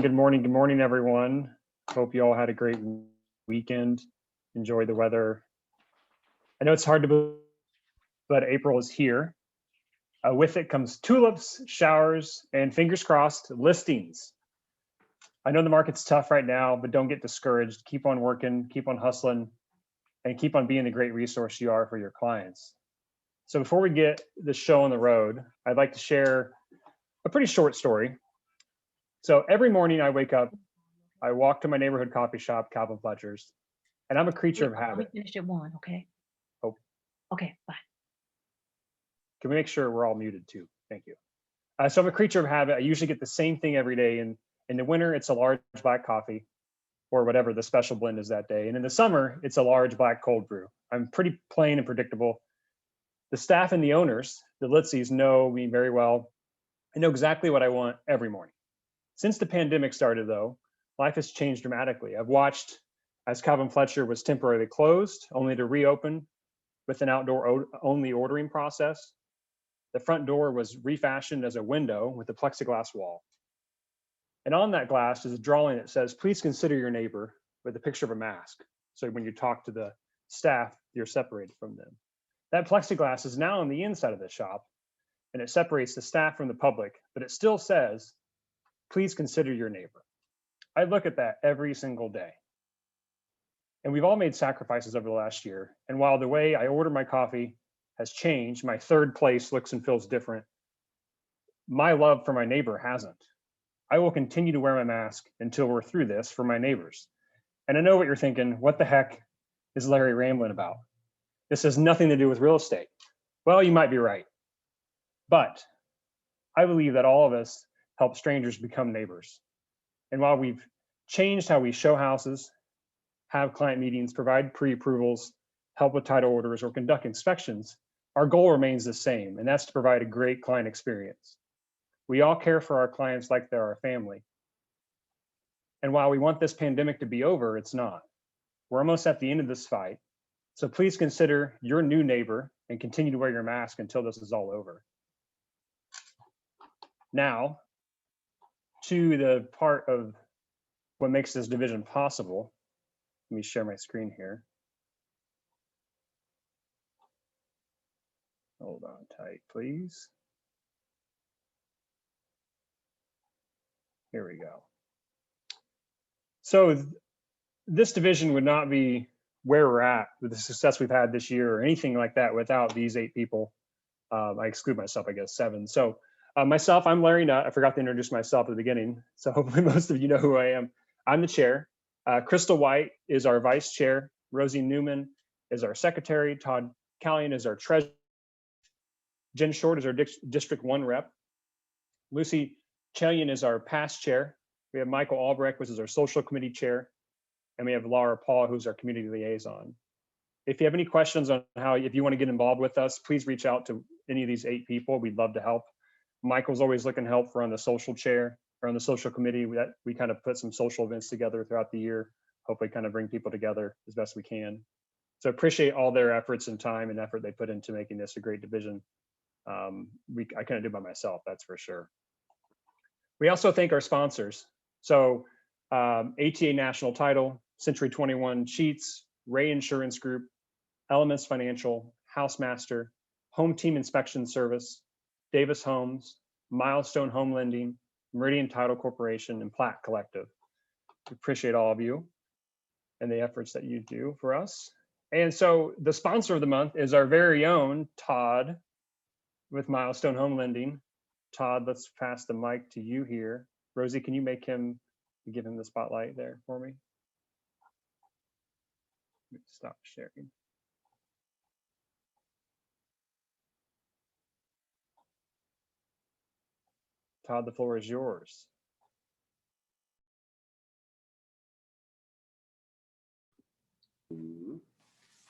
Good morning, everyone. Hope you all had a great weekend. Enjoy the weather. I know it's hard to believe, but April is here. With it comes tulips, showers, and fingers crossed, listings. I know the market's tough right now, but don't get discouraged. Keep on working, keep on hustling, and keep on being the great resource you are for your clients. So before we get the show on the road, I'd like to share a pretty short story. So every morning I wake up, I walk to my neighborhood coffee shop, Calvin Fletcher's, and I'm a creature of Let me habit. finish at 1, okay? Oh, Okay, bye. can we make sure we're all muted too? Thank you. So I'm a creature of habit. I usually get the same thing every day. And in the winter, it's a large black coffee or whatever the special blend is that day. And in the summer, it's a large black cold brew. I'm pretty plain and predictable. The staff and the owners, the Litzies, know me very well. I know exactly what I want every morning. Since the pandemic started, though, life has changed dramatically. I've watched as Calvin Fletcher was temporarily closed, only to reopen with an outdoor only ordering process. The front door was refashioned as a window with a plexiglass wall. And on that glass is a drawing that says, please consider your neighbor, with a picture of a mask. So when you talk to the staff, you're separated from them. That plexiglass is now on the inside of the shop, and it separates the staff from the public, but it still says, please consider your neighbor. I look at that every single day. And we've all made sacrifices over the last year. And while the way I order my coffee has changed, my third place looks and feels different, my love for my neighbor hasn't. I will continue to wear my mask until we're through this for my neighbors. And I know what you're thinking, what the heck is Larry rambling about? This has nothing to do with real estate. Well, you might be right. But I believe that all of us help strangers become neighbors. And while we've changed how we show houses, have client meetings, provide pre-approvals, help with title orders, or conduct inspections, our goal remains the same, and that's to provide a great client experience. We all care for our clients like they're our family. And while we want this pandemic to be over, it's not. We're almost at the end of this fight. So please consider your new neighbor and continue to wear your mask until this is all over. Now, to the part of what makes this division possible. Let me share my screen here. Hold on tight, please. Here we go. So this division would not be where we're at with the success we've had this year or anything like that without these 8 people. I exclude myself, I guess 7. So myself, I'm Larry Nutt. I forgot to introduce myself at the beginning. So hopefully most of you know who I am. I'm the chair. Crystal White is our vice chair. Rosie Newman is our secretary. Todd Callion is our treasurer. Jen Short is our District 1 rep. Lucy Chelian is our past chair. We have Michael Albrecht, which is our social committee chair. And we have Laura Paul, who's our community liaison. If you have any questions on if you want to get involved with us, please reach out to any of these 8 people. We'd love to help. Michael's always looking to help for on the social chair or on the social committee. We kind of put some social events together throughout the year, hopefully kind of bring people together as best we can. So appreciate all their efforts and time and effort they put into making this a great division. I couldn't do it by myself, that's for sure. We also thank our sponsors. So ATA National Title, Century 21 Sheets, Ray Insurance Group, Elements Financial, Housemaster, Home Team Inspection Service, Davis Homes, Milestone Home Lending, Meridian Title Corporation, and Platt Collective. We appreciate all of you and the efforts that you do for us. And so the sponsor of the month is our very own Todd with Milestone Home Lending. Todd, let's pass the mic to you here. Rosie, can you give him the spotlight there for me? Stop sharing. Todd, the floor is yours.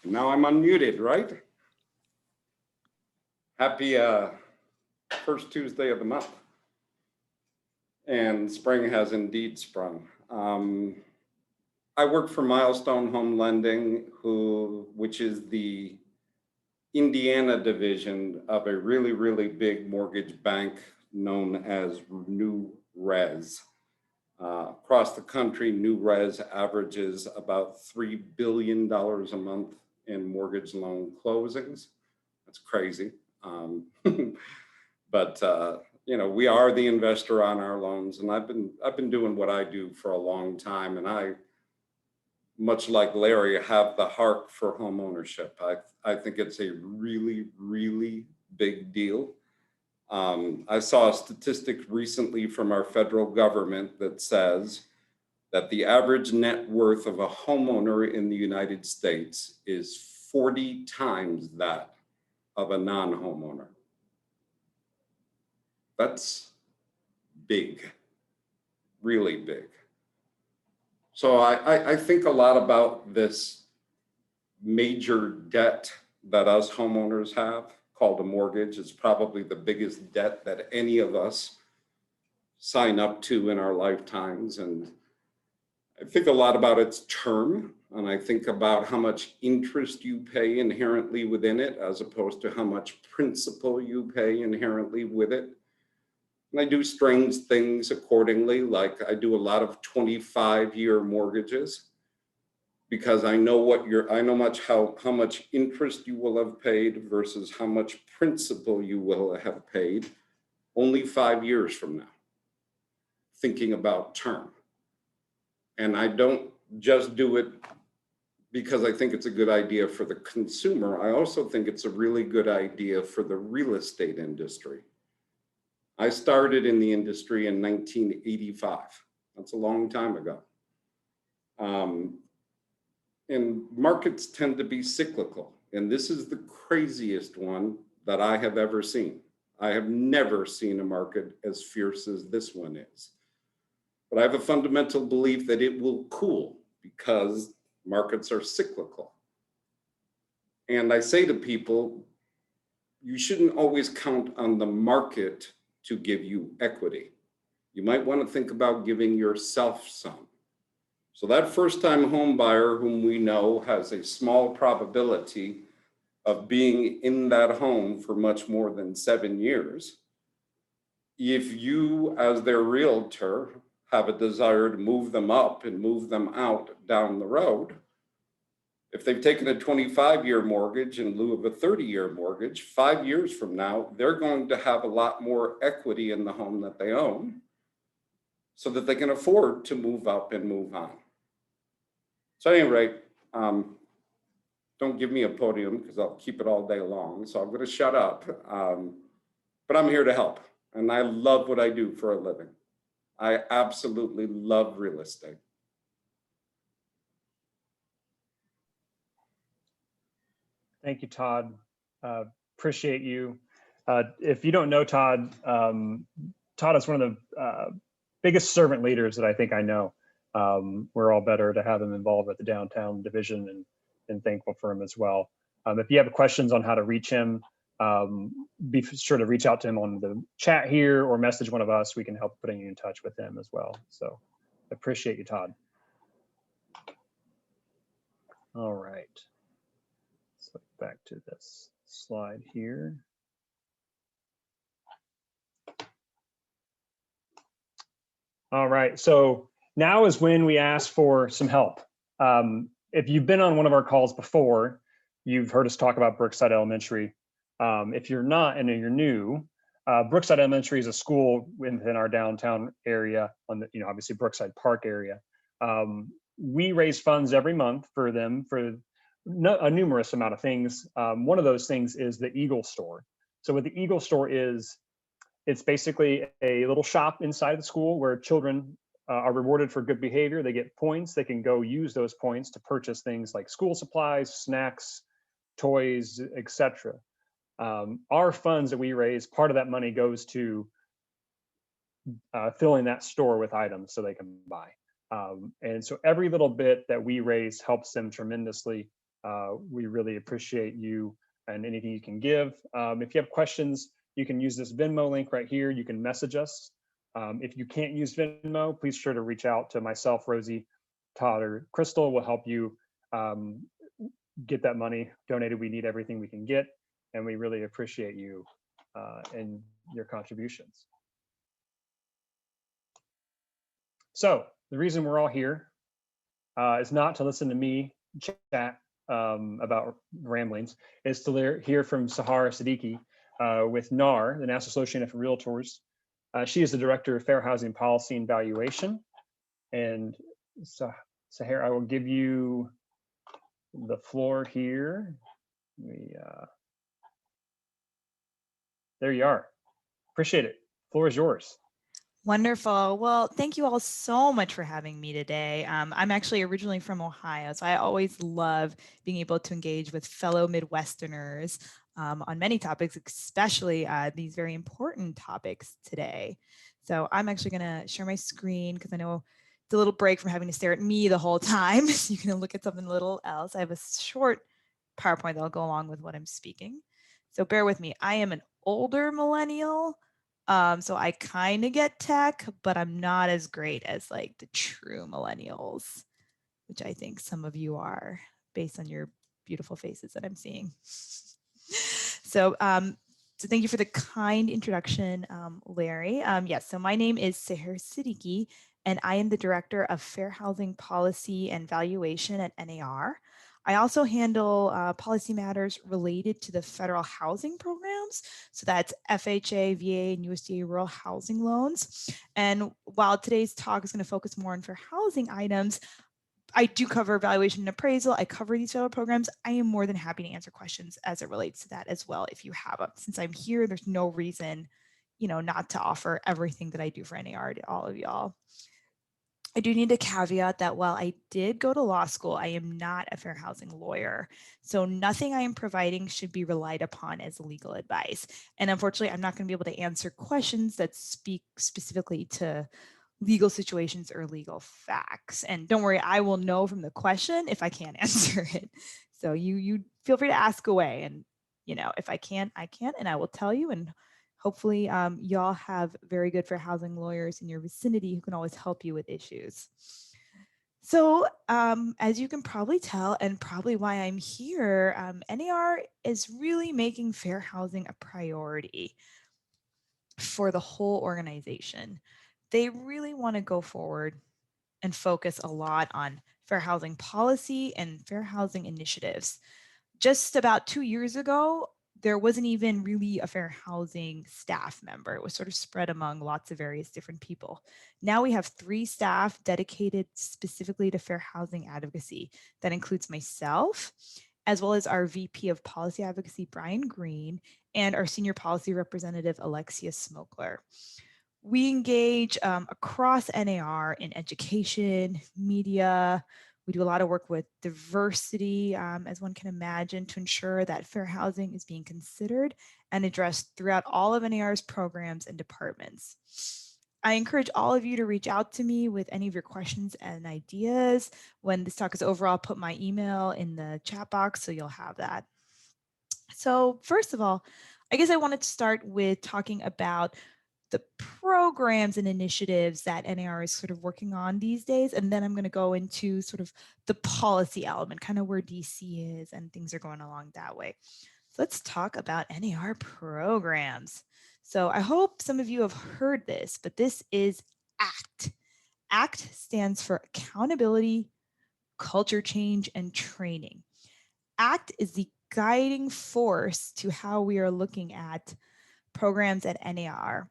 Now I'm unmuted, right? Happy first Tuesday of the month. And spring has indeed sprung. I work for Milestone Home Lending, which is the Indiana division of a really, really big mortgage bank known as New Res. Across the country, New Res averages about $3 billion a month in mortgage loan closings. That's crazy. But you know, we are the investor on our loans, and I've been doing what I do for a long time, and I, much like Larry, have the heart for home ownership. I think it's a really, really big deal. I saw a statistic recently from our federal government that says that the average net worth of a homeowner in the United States is 40 times that of a non-homeowner. That's big, really big. So I think a lot about this major debt that us homeowners have called a mortgage. It's probably the biggest debt that any of us sign up to in our lifetimes. And I think a lot about its term, and I think about how much interest you pay inherently within it, as opposed to how much principal you pay inherently with it. And I do strange things accordingly, like I do a lot of 25-year mortgages, because I know how much interest you will have paid versus how much principal you will have paid only 5 years from now, thinking about term. And I don't just do it because I think it's a good idea for the consumer. I also think it's a really good idea for the real estate industry. I started in the industry in 1985. That's a long time ago. And markets tend to be cyclical. And this is the craziest one that I have ever seen. I have never seen a market as fierce as this one is. But I have a fundamental belief that it will cool because markets are cyclical. And I say to people, you shouldn't always count on the market to give you equity. You might want to think about giving yourself some. So that first-time home buyer whom we know has a small probability of being in that home for much more than 7 years, if you, as their realtor, have a desire to move them up and move them out down the road, if they've taken a 25-year mortgage in lieu of a 30-year mortgage, 5 years from now, they're going to have a lot more equity in the home that they own so that they can afford to move up and move on. So at any rate, don't give me a podium because I'll keep it all day long. So I'm going to shut up. But I'm here to help. And I love what I do for a living. I absolutely love real estate. Thank you, Todd. Appreciate you. If you don't know Todd, Todd is one of the biggest servant leaders that I think I know. We're all better to have him involved with the downtown division, and thankful for him as well. If you have questions on how to reach him, be sure to reach out to him on the chat here or message one of us. We can help putting you in touch with him as well. So appreciate you, Todd. All right. So back to this slide here. All right, so now is when we ask for some help. If you've been on one of our calls before, you've heard us talk about Brookside Elementary. If you're not and you're new, Brookside Elementary is a school within our downtown area on the, obviously Brookside Park area. We raise funds every month for them for a numerous amount of things. One of those things is the Eagle Store. So what the Eagle Store is, it's basically a little shop inside the school where children are rewarded for good behavior. They get points. They can go use those points to purchase things like school supplies, snacks, toys, etc. Our funds that we raise, part of that money goes to filling that store with items so they can buy. And so every little bit that we raise helps them tremendously. We really appreciate you and anything you can give. If you have questions, you can use this Venmo link right here. You can message us. If you can't use Venmo, please sure to reach out to myself, Rosie, Todd, or Crystal. Will help you get that money donated. We need everything we can get, and we really appreciate you and your contributions. So the reason we're all here is not to listen to me chat about ramblings, is to hear from Sahara Siddiqui with NAR, the National Association of Realtors. She is the Director of Fair Housing Policy and Valuation. And Sahara, I will give you the floor here. There you are. Appreciate it. Floor is yours. Wonderful. Well, thank you all so much for having me today. I'm actually originally from Ohio, so I always love being able to engage with fellow Midwesterners on many topics, especially these very important topics today. So I'm actually going to share my screen because I know it's a little break from having to stare at me the whole time. So you can look at something a little else. I have a short PowerPoint that'll go along with what I'm speaking. So bear with me. I am an older millennial. So I kind of get tech, but I'm not as great as like the true millennials, which I think some of you are based on your beautiful faces that I'm seeing. So thank you for the kind introduction, Larry. Yes, so my name is Sahara Siddiqui, and I am the Director of Fair Housing Policy and Valuation at NAR. I also handle policy matters related to the federal housing programs. So that's FHA, VA, and USDA rural housing loans. And while today's talk is going to focus more on fair housing items, I do cover valuation and appraisal. I cover these federal programs. I am more than happy to answer questions as it relates to that as well if you have them. Since I'm here, there's no reason, not to offer everything that I do for NAR to all of y'all. I do need to caveat that while I did go to law school, I am not a fair housing lawyer. So nothing I am providing should be relied upon as legal advice. And unfortunately, I'm not going to be able to answer questions that speak specifically to legal situations or legal facts. And don't worry, I will know from the question if I can't answer it. So you feel free to ask away. And, if I can't, I can't, and I will tell you. And hopefully y'all have very good fair housing lawyers in your vicinity who can always help you with issues. So as you can probably tell, and probably why I'm here, NAR is really making fair housing a priority for the whole organization. They really want to go forward and focus a lot on fair housing policy and fair housing initiatives. Just about 2 years ago, there wasn't even really a fair housing staff member. It was sort of spread among lots of various different people. Now we have 3 staff dedicated specifically to fair housing advocacy. That includes myself, as well as our VP of Policy Advocacy, Brian Green, and our Senior Policy Representative, Alexia Smokler. We engage across NAR in education, media. We do a lot of work with diversity, as one can imagine, to ensure that fair housing is being considered and addressed throughout all of NAR's programs and departments. I encourage all of you to reach out to me with any of your questions and ideas. When this talk is over, I'll put my email in the chat box, so you'll have that. So first of all, I guess I wanted to start with talking about the programs and initiatives that NAR is sort of working on these days. And then I'm going to go into sort of the policy element, kind of where DC is and things are going along that way. So let's talk about NAR programs. So I hope some of you have heard this, but this is ACT. ACT stands for Accountability, Culture Change, and Training. ACT is the guiding force to how we are looking at programs at NAR.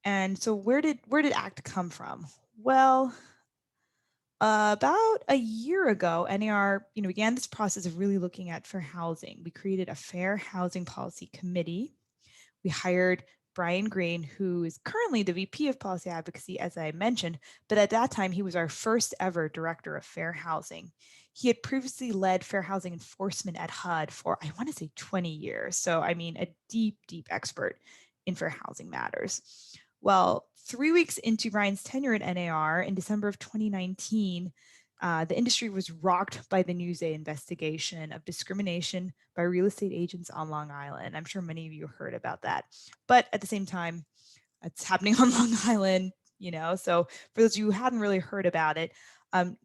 And so where did ACT come from? Well, about a year ago, NAR began this process of really looking at fair housing. We created a fair housing policy committee. We hired Brian Green, who is currently the VP of Policy Advocacy, as I mentioned, but at that time, he was our first ever director of fair housing. He had previously led fair housing enforcement at HUD for, I want to say 20 years. So, I mean, a deep, deep expert in fair housing matters. Well, 3 weeks into Brian's tenure at NAR in December of 2019, the industry was rocked by the Newsday investigation of discrimination by real estate agents on Long Island. I'm sure many of you heard about that. But at the same time, it's happening on Long Island, So for those of you who hadn't really heard about it,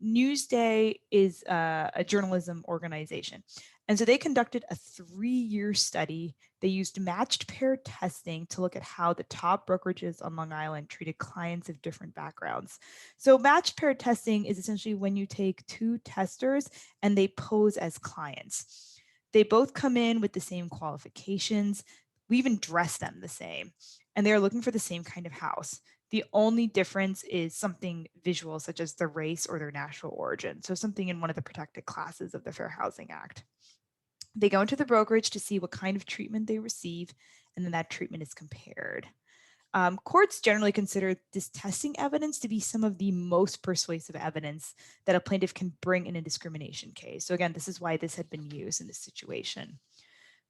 Newsday is a journalism organization. And so they conducted a 3-year study. They used matched pair testing to look at how the top brokerages on Long Island treated clients of different backgrounds. So matched pair testing is essentially when you take 2 testers and they pose as clients. They both come in with the same qualifications. We even dress them the same, and they're looking for the same kind of house. The only difference is something visual, such as the race or their national origin. So something in one of the protected classes of the Fair Housing Act. They go into the brokerage to see what kind of treatment they receive, and then that treatment is compared. Courts generally consider this testing evidence to be some of the most persuasive evidence that a plaintiff can bring in a discrimination case. So again, this is why this had been used in this situation.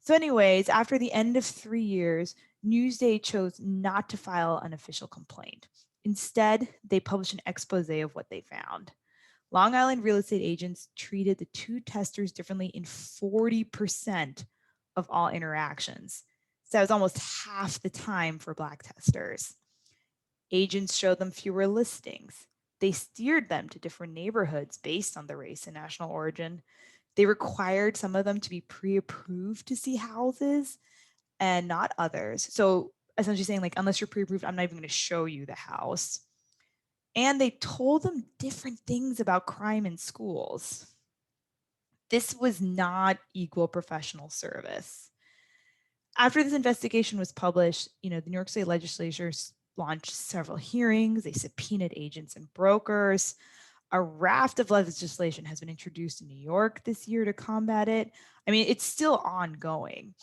So anyways, after the end of 3 years, Newsday chose not to file an official complaint. Instead, they published an expose of what they found. Long Island real estate agents treated the 2 testers differently in 40% of all interactions. So that was almost half the time for Black testers. Agents showed them fewer listings. They steered them to different neighborhoods based on the race and national origin. They required some of them to be pre-approved to see houses and not others. So essentially saying, like, unless you're pre-approved, I'm not even going to show you the house. And they told them different things about crime in schools. This was not equal professional service. After this investigation was published, the New York State legislature launched several hearings. They subpoenaed agents and brokers. A raft of legislation has been introduced in New York this year to combat it. I mean, it's still ongoing.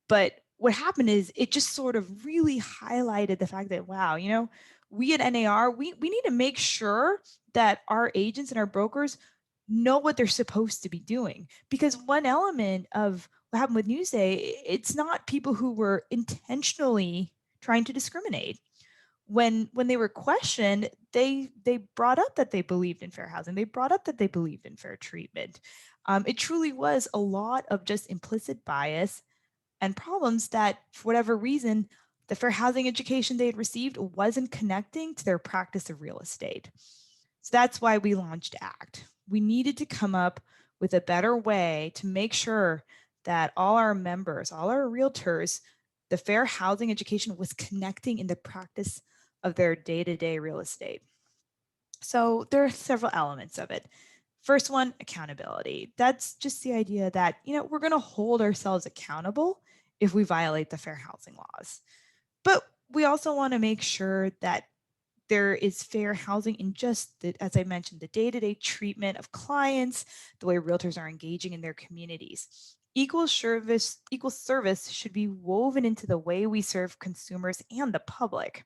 But what happened is it just sort of really highlighted the fact that, wow, we at NAR, we need to make sure that our agents and our brokers know what they're supposed to be doing. Because one element of what happened with Newsday, it's not people who were intentionally trying to discriminate. When they were questioned, they brought up that they believed in fair housing. They brought up that they believed in fair treatment. It truly was a lot of just implicit bias and problems that, for whatever reason, the fair housing education they had received wasn't connecting to their practice of real estate. So that's why we launched ACT. We needed to come up with a better way to make sure that all our members, all our realtors, the fair housing education was connecting in the practice of their day-to-day real estate. So there are several elements of it. First one, accountability. That's just the idea that, we're going to hold ourselves accountable if we violate the fair housing laws. But we also want to make sure that there is fair housing in just, as I mentioned, the day-to-day treatment of clients, the way realtors are engaging in their communities. Equal service should be woven into the way we serve consumers and the public,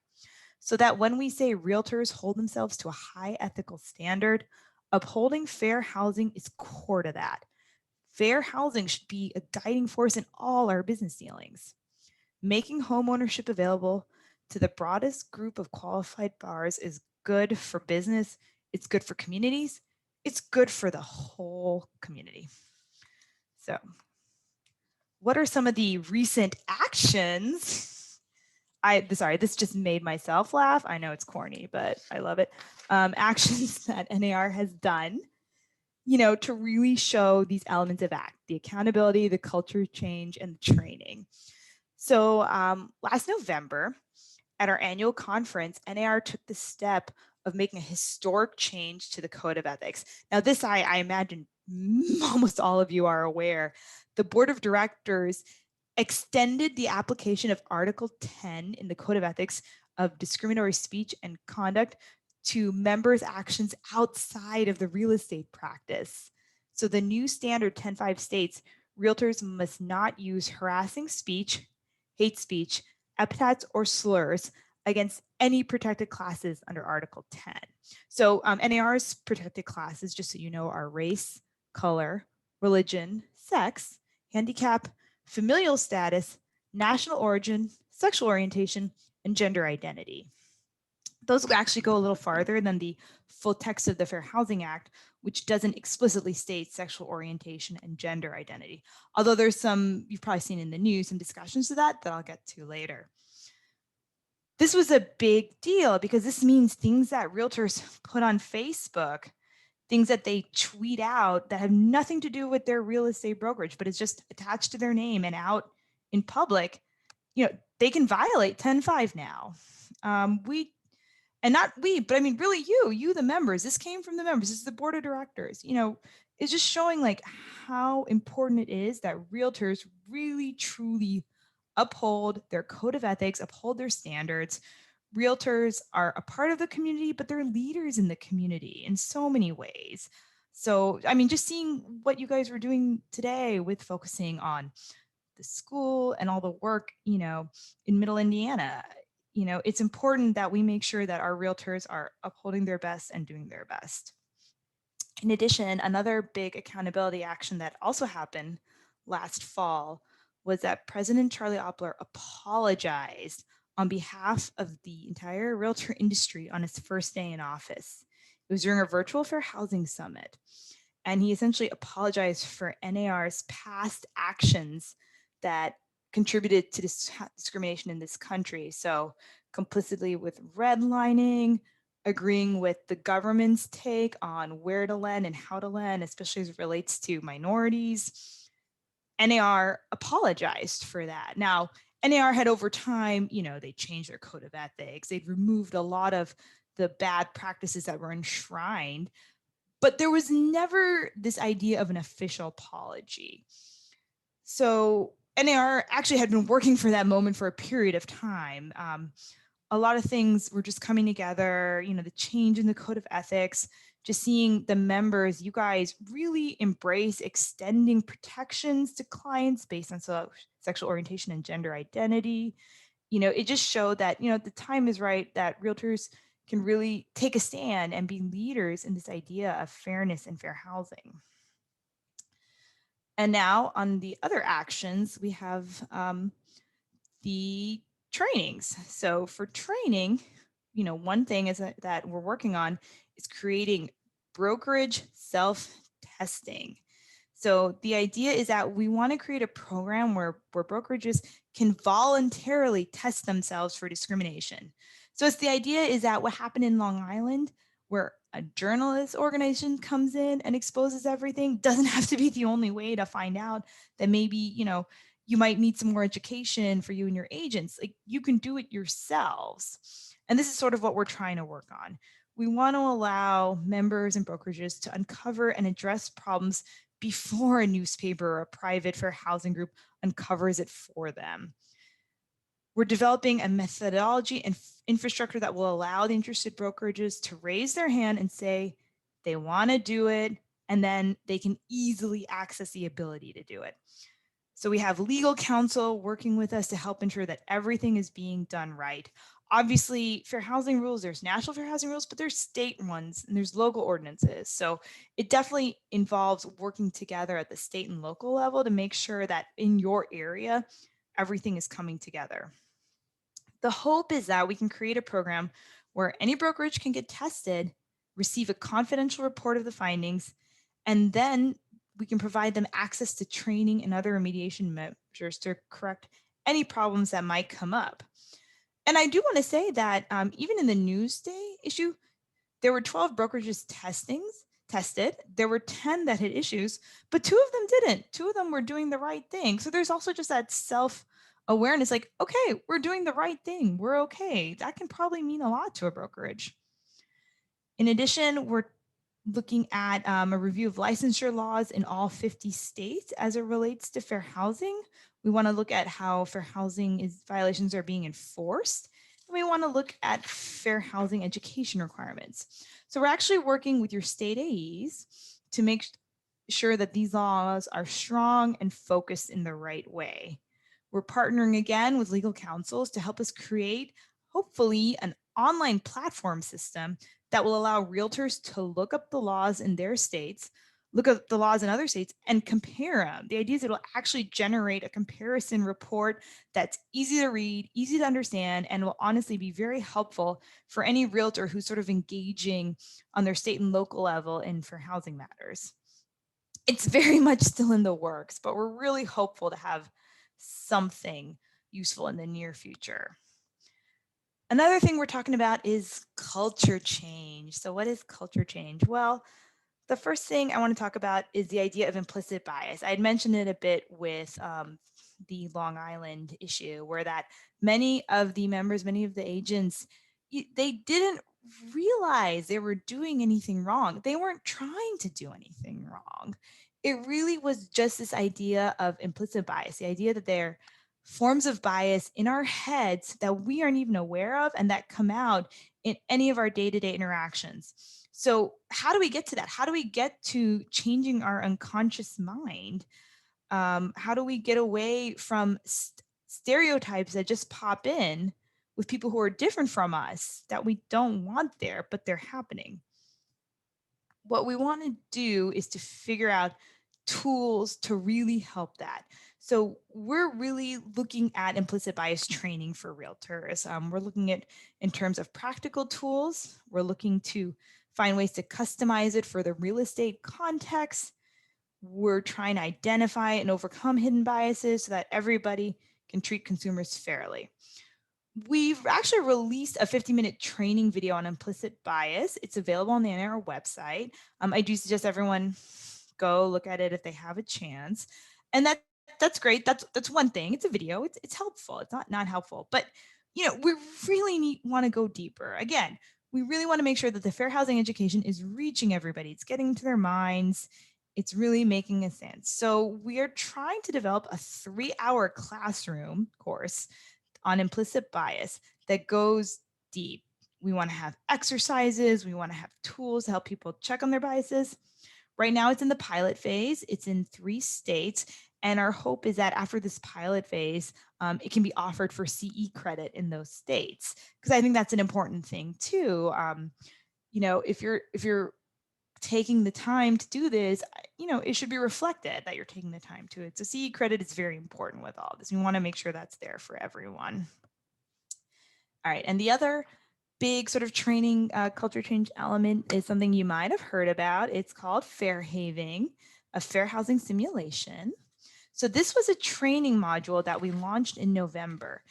so that when we say realtors hold themselves to a high ethical standard, upholding fair housing is core to that. Fair housing should be a guiding force in all our business dealings. Making homeownership available to the broadest group of qualified buyers is good for business, it's good for communities, it's good for the whole community. So, what are some of the recent actions? Sorry, this just made myself laugh. I know it's corny, but I love it. Actions that NAR has done, to really show these elements of ACT, the accountability, the culture change, and the training. So last November, at our annual conference, NAR took the step of making a historic change to the Code of Ethics. Now, this, I imagine almost all of you are aware. The board of directors extended the application of Article 10 in the Code of Ethics of discriminatory speech and conduct to members' actions outside of the real estate practice. So the new standard 10.5 states, realtors must not use harassing speech, hate speech, epithets, or slurs against any protected classes under Article 10. So NAR's protected classes, just so you know, are race, color, religion, sex, handicap, familial status, national origin, sexual orientation, and gender identity. Those actually go a little farther than the full text of the Fair Housing Act, which doesn't explicitly state sexual orientation and gender identity. Although there's some, you've probably seen in the news, some discussions of that I'll get to later. This was a big deal because this means things that realtors put on Facebook, things that they tweet out that have nothing to do with their real estate brokerage, but it's just attached to their name and out in public, they can violate 10.5 now. And not we, but I mean, really you, the members, this came from the members, this is the board of directors, it's just showing like how important it is that realtors really, truly uphold their code of ethics, uphold their standards. Realtors are a part of the community, but they're leaders in the community in so many ways. So, I mean, just seeing what you guys were doing today with focusing on the school and all the work, in Middle Indiana, it's important that we make sure that our realtors are upholding their best and doing their best. In addition, another big accountability action that also happened last fall was that President Charlie Oppler apologized on behalf of the entire realtor industry on his first day in office. It was during a virtual fair housing summit. And he essentially apologized for NAR's past actions that contributed to discrimination in this country. So complicitly with redlining, agreeing with the government's take on where to lend and how to lend, especially as it relates to minorities. NAR apologized for that. Now, NAR had over time, they changed their code of ethics. They'd removed a lot of the bad practices that were enshrined, but there was never this idea of an official apology. So NAR actually had been working for that moment for a period of time. A lot of things were just coming together, the change in the code of ethics, just seeing the members, you guys really embrace extending protections to clients based on sexual orientation and gender identity. It just showed that, the time is right, that realtors can really take a stand and be leaders in this idea of fairness and fair housing. And now on the other actions, we have the trainings. So for training, one thing is that we're working on is creating brokerage self-testing. So the idea is that we want to create a program where brokerages can voluntarily test themselves for discrimination. So it's the idea is that what happened in Long Island, where a journalist organization comes in and exposes everything, doesn't have to be the only way to find out that maybe, you might need some more education for you and your agents. Like, you can do it yourselves. And this is sort of what we're trying to work on. We want to allow members and brokerages to uncover and address problems before a newspaper or a private fair housing group uncovers it for them. We're developing a methodology and infrastructure that will allow the interested brokerages to raise their hand and say they want to do it, and then they can easily access the ability to do it. So we have legal counsel working with us to help ensure that everything is being done right. Obviously, fair housing rules, there's national fair housing rules, but there's state ones and there's local ordinances. So it definitely involves working together at the state and local level to make sure that in your area, everything is coming together. The hope is that we can create a program where any brokerage can get tested, receive a confidential report of the findings, and then we can provide them access to training and other remediation measures to correct any problems that might come up. And I do want to say that even in the Newsday issue, there were 12 brokerages tested. There were 10 that had issues, but 2 of them didn't. 2 of them were doing the right thing. So there's also just that self-awareness, like, okay, we're doing the right thing. We're okay. That can probably mean a lot to a brokerage. In addition, we're looking at a review of licensure laws in all 50 states as it relates to fair housing. We want to look at how fair housing violations are being enforced. And we want to look at fair housing education requirements. So we're actually working with your state AEs to make sure that these laws are strong and focused in the right way. We're partnering again with legal counsels to help us create, hopefully, an online platform system that will allow realtors to look up the laws in their states, look at the laws in other states, and compare them. The idea is it'll actually generate a comparison report that's easy to read, easy to understand, and will honestly be very helpful for any realtor who's sort of engaging on their state and local level in fair housing matters. It's very much still in the works, but we're really hopeful to have something useful in the near future. Another thing we're talking about is culture change. So what is culture change? Well, The first thing I want to talk about is the idea of implicit bias. I had mentioned it a bit with the Long Island issue, where that many of the members, many of the agents, they didn't realize they were doing anything wrong. They weren't trying to do anything wrong. It really was just this idea of implicit bias, the idea that there are forms of bias in our heads that we aren't even aware of and that come out in any of our day-to-day interactions. So how do we get to that? How do we get to changing our unconscious mind? How do we get away from stereotypes that just pop in with people who are different from us that we don't want there, but they're happening? What we want to do is to figure out tools to really help that. So we're really looking at implicit bias training for realtors. We're looking at in terms of practical tools. We're looking to find ways to customize it for the real estate context. We're trying to identify and overcome hidden biases so that everybody can treat consumers fairly. We've actually released a 50-minute training video on implicit bias. It's available on the NAR website. I do suggest everyone go look at it if they have a chance. And that's great. That's one thing. It's a video. It's helpful. It's not helpful. But we really want to go deeper. Again, we really want to make sure that the fair housing education is reaching everybody. It's getting into their minds. It's really making a sense. So we are trying to develop a 3-hour classroom course on implicit bias that goes deep. We want to have exercises. We want to have tools to help people check on their biases. Right now, it's in the pilot phase. It's in 3 states. And our hope is that after this pilot phase, it can be offered for CE credit in those states. Because I think that's an important thing too. If you're taking the time to do this, it should be reflected that you're taking the time to it. So CE credit is very important with all this. We want to make sure that's there for everyone. All right, and the other big sort of training culture change element is something you might have heard about. It's called Fairhaving, a fair housing simulation. So this was a training module that we launched in November.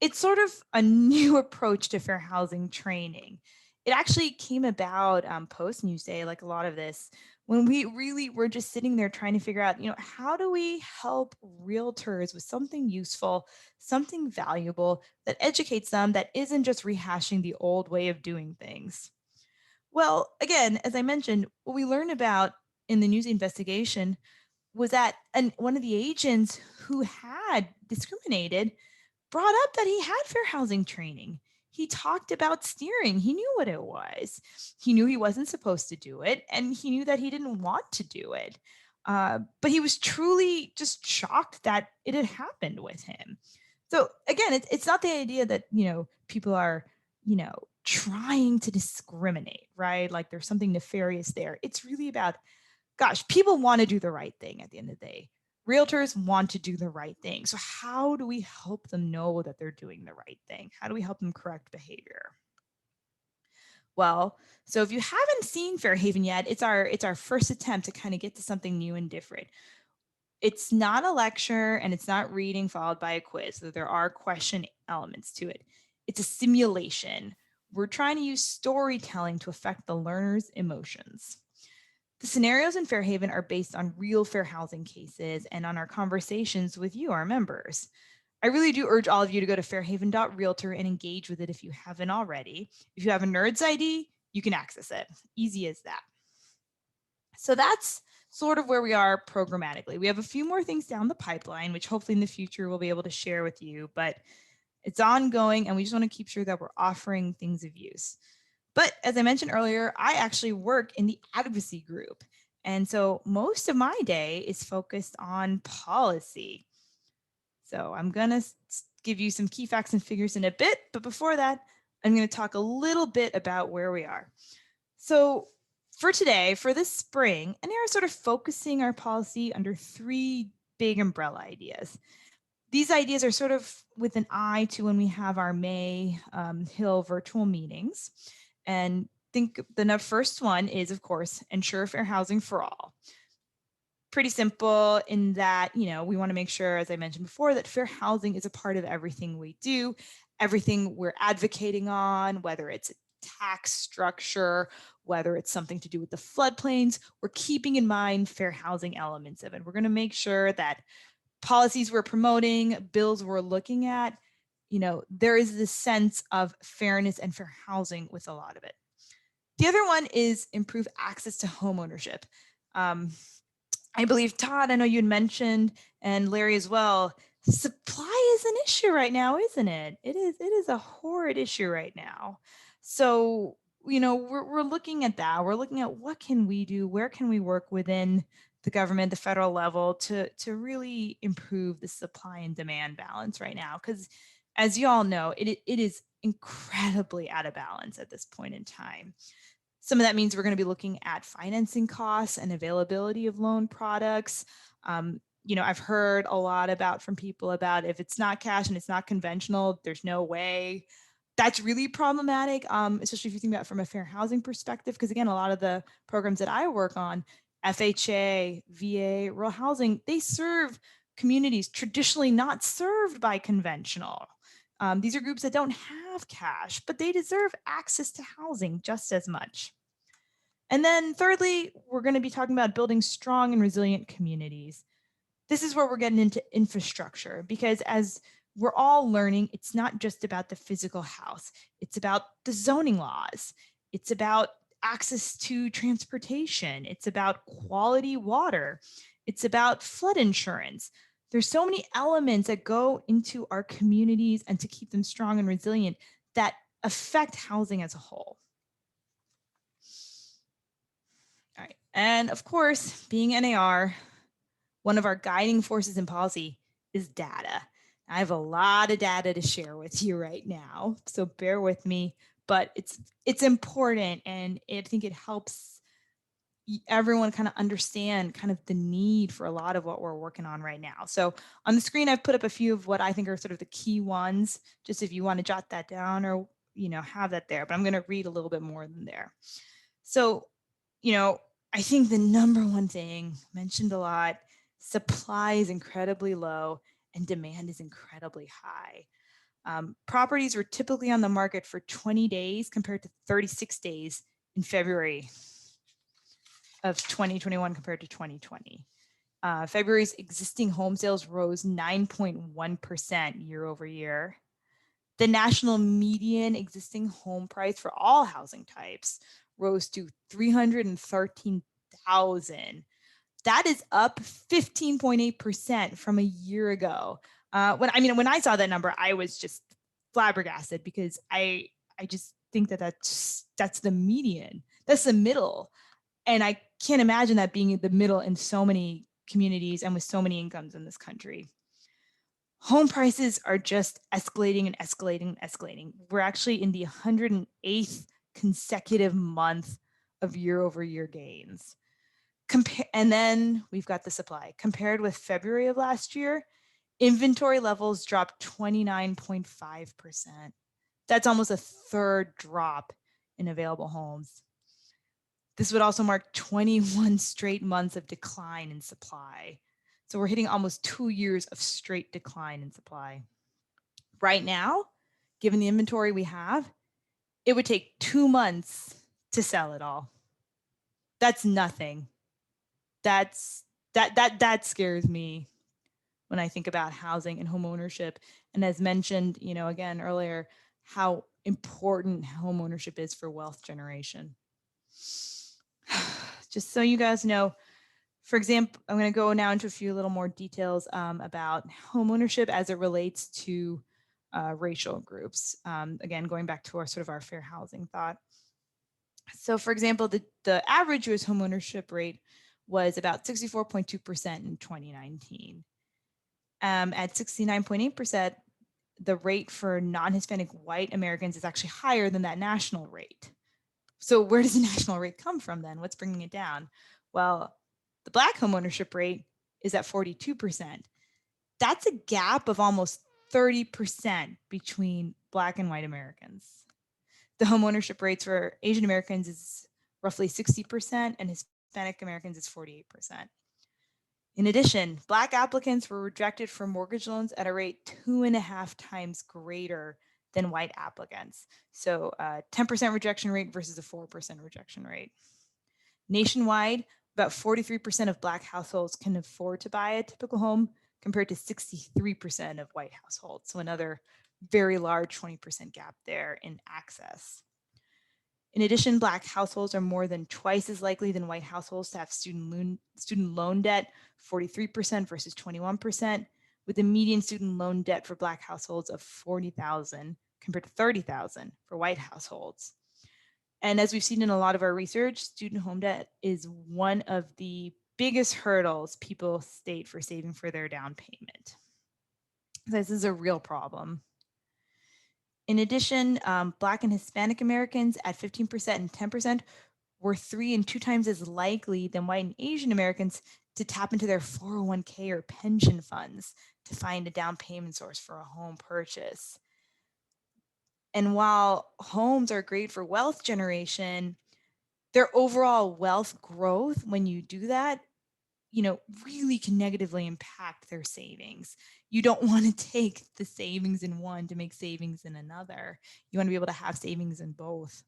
It's sort of a new approach to fair housing training. It actually came about post Newsday, like a lot of this, when we really were just sitting there trying to figure out, how do we help realtors with something useful, something valuable that educates them, that isn't just rehashing the old way of doing things. Well, again, as I mentioned, what we learned about in the Newsday investigation was that one of the agents who had discriminated brought up that he had fair housing training. He talked about steering. He knew what it was. He knew he wasn't supposed to do it, and he knew that he didn't want to do it. But he was truly just shocked that it had happened with him. So again, it's not the idea that people are trying to discriminate, right? Like there's something nefarious there. It's really about, gosh, people want to do the right thing at the end of the day. Realtors want to do the right thing. So how do we help them know that they're doing the right thing? How do we help them correct behavior? Well, so if you haven't seen Fairhaven yet, it's our first attempt to kind of get to something new and different. It's not a lecture and it's not reading followed by a quiz. So there are question elements to it. It's a simulation. We're trying to use storytelling to affect the learner's emotions. The scenarios in Fairhaven are based on real fair housing cases and on our conversations with you, our members. I really do urge all of you to go to fairhaven.realtor and engage with it if you haven't already. If you have a NERDS ID, you can access it. Easy as that. So that's sort of where we are programmatically. We have a few more things down the pipeline, which hopefully in the future we'll be able to share with you, but it's ongoing and we just want to keep sure that we're offering things of use. But as I mentioned earlier, I actually work in the advocacy group. And so most of my day is focused on policy. So I'm going to give you some key facts and figures in a bit. But before that, I'm going to talk a little bit about where we are. So for today, for this spring, and we're sort of focusing our policy under 3 big umbrella ideas. These ideas are sort of with an eye to when we have our May Hill virtual meetings. And think the first one is, of course, ensure fair housing for all. Pretty simple in that, we want to make sure, as I mentioned before, that fair housing is a part of everything we do, everything we're advocating on, whether it's a tax structure, whether it's something to do with the floodplains, we're keeping in mind fair housing elements of it. We're going to make sure that policies we're promoting, bills we're looking at, there is this sense of fairness and fair housing with a lot of it. The other one is improve access to homeownership. I believe, Todd, I know you'd mentioned, and Larry as well, supply is an issue right now, isn't it? It is a horrid issue right now. So, we're looking at that. We're looking at what can we do? Where can we work within the government, the federal level to really improve the supply and demand balance right now? Because as you all know, it is incredibly out of balance at this point in time. Some of that means we're going to be looking at financing costs and availability of loan products. I've heard a lot from people about if it's not cash and it's not conventional, there's no way. That's really problematic, especially if you think about it from a fair housing perspective, because again, a lot of the programs that I work on, FHA, VA, rural housing, they serve communities traditionally not served by conventional. These are groups that don't have cash, but they deserve access to housing just as much. And then thirdly, we're going to be talking about building strong and resilient communities. This is where we're getting into infrastructure, because as we're all learning, it's not just about the physical house. It's about the zoning laws. It's about access to transportation. It's about quality water. It's about flood insurance. There's so many elements that go into our communities and to keep them strong and resilient that affect housing as a whole. All right. And of course, being NAR, one of our guiding forces in policy is data. I have a lot of data to share with you right now, so bear with me, but it's important, and I think it helps everyone kind of understand kind of the need for a lot of what we're working on right now. So on the screen, I've put up a few of what I think are sort of the key ones, just if you want to jot that down or have that there, but I'm going to read a little bit more than there. So, I think the number one thing mentioned a lot, supply is incredibly low and demand is incredibly high. Properties were typically on the market for 20 days compared to 36 days in February of 2021 compared to 2020. February's existing home sales rose 9.1% year over year. The national median existing home price for all housing types rose to $313,000. That is up 15.8% from a year ago. When I saw that number, I was just flabbergasted, because I just think that's the median. That's the middle. And I can't imagine that being the middle in so many communities and with so many incomes in this country. Home prices are just escalating and escalating and escalating. We're actually in the 108th consecutive month of year over year gains. And then we've got the supply. Compared with February of last year, inventory levels dropped 29.5%. That's almost a third drop in available homes. This would also mark 21 straight months of decline in supply. So we're hitting almost 2 years of straight decline in supply. Right now, given the inventory we have, it would take 2 months to sell it all. That's nothing. That scares me when I think about housing and home ownership. And as mentioned, again earlier, how important home ownership is for wealth generation. Just so you guys know, for example, I'm going to go now into a few little more details about home ownership as it relates to racial groups. Again, going back to our fair housing thought. So for example, the average US home ownership rate was about 64.2% in 2019. At 69.8%, the rate for non-Hispanic white Americans is actually higher than that national rate. So where does the national rate come from then? What's bringing it down? Well, the Black homeownership rate is at 42%. That's a gap of almost 30% between Black and white Americans. The homeownership rates for Asian Americans is roughly 60% and Hispanic Americans is 48%. In addition, Black applicants were rejected for mortgage loans at a rate 2.5 times greater than white applicants. So 10% rejection rate versus a 4% rejection rate. Nationwide, about 43% of Black households can afford to buy a typical home compared to 63% of white households. So another very large 20% gap there in access. In addition, Black households are more than twice as likely than white households to have student loan debt, 43% versus 21%, with a median student loan debt for Black households of $40,000 compared to $30,000 for white households. And as we've seen in a lot of our research, student home debt is one of the biggest hurdles people state for saving for their down payment. This is a real problem. In addition, Black and Hispanic Americans at 15% and 10% were 3 and 2 times as likely than white and Asian Americans to tap into their 401k or pension funds to find a down payment source for a home purchase. And while homes are great for wealth generation, their overall wealth growth, when you do that, really can negatively impact their savings. You don't want to take the savings in one to make savings in another. You want to be able to have savings in both.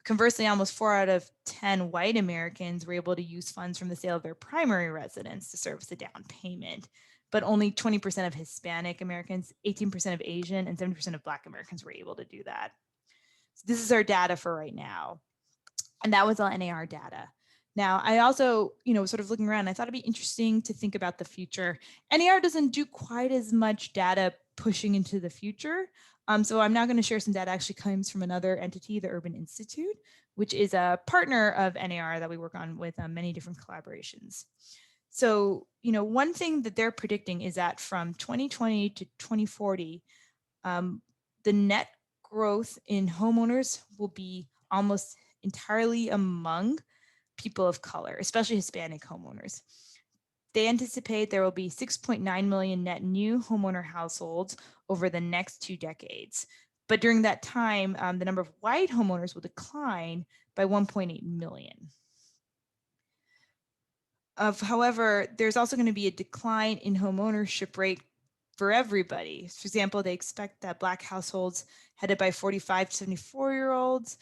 Conversely, almost 4 out of 10 white Americans were able to use funds from the sale of their primary residence to service the down payment, but only 20% of Hispanic Americans, 18% of Asian, and 70% of Black Americans were able to do that. So this is our data for right now. And that was all NAR data. Now, I also, sort of looking around, I thought it'd be interesting to think about the future. NAR doesn't do quite as much data pushing into the future. So I'm now going to share some data actually comes from another entity, the Urban Institute, which is a partner of NAR that we work on with many different collaborations. So, one thing that they're predicting is that from 2020 to 2040, the net growth in homeowners will be almost entirely among people of color, especially Hispanic homeowners. They anticipate there will be 6.9 million net new homeowner households over the next 2 decades. But during that time, the number of white homeowners will decline by 1.8 million. However, there's also going to be a decline in homeownership rate for everybody. For example, they expect that Black households headed by 45 to 74-year-olds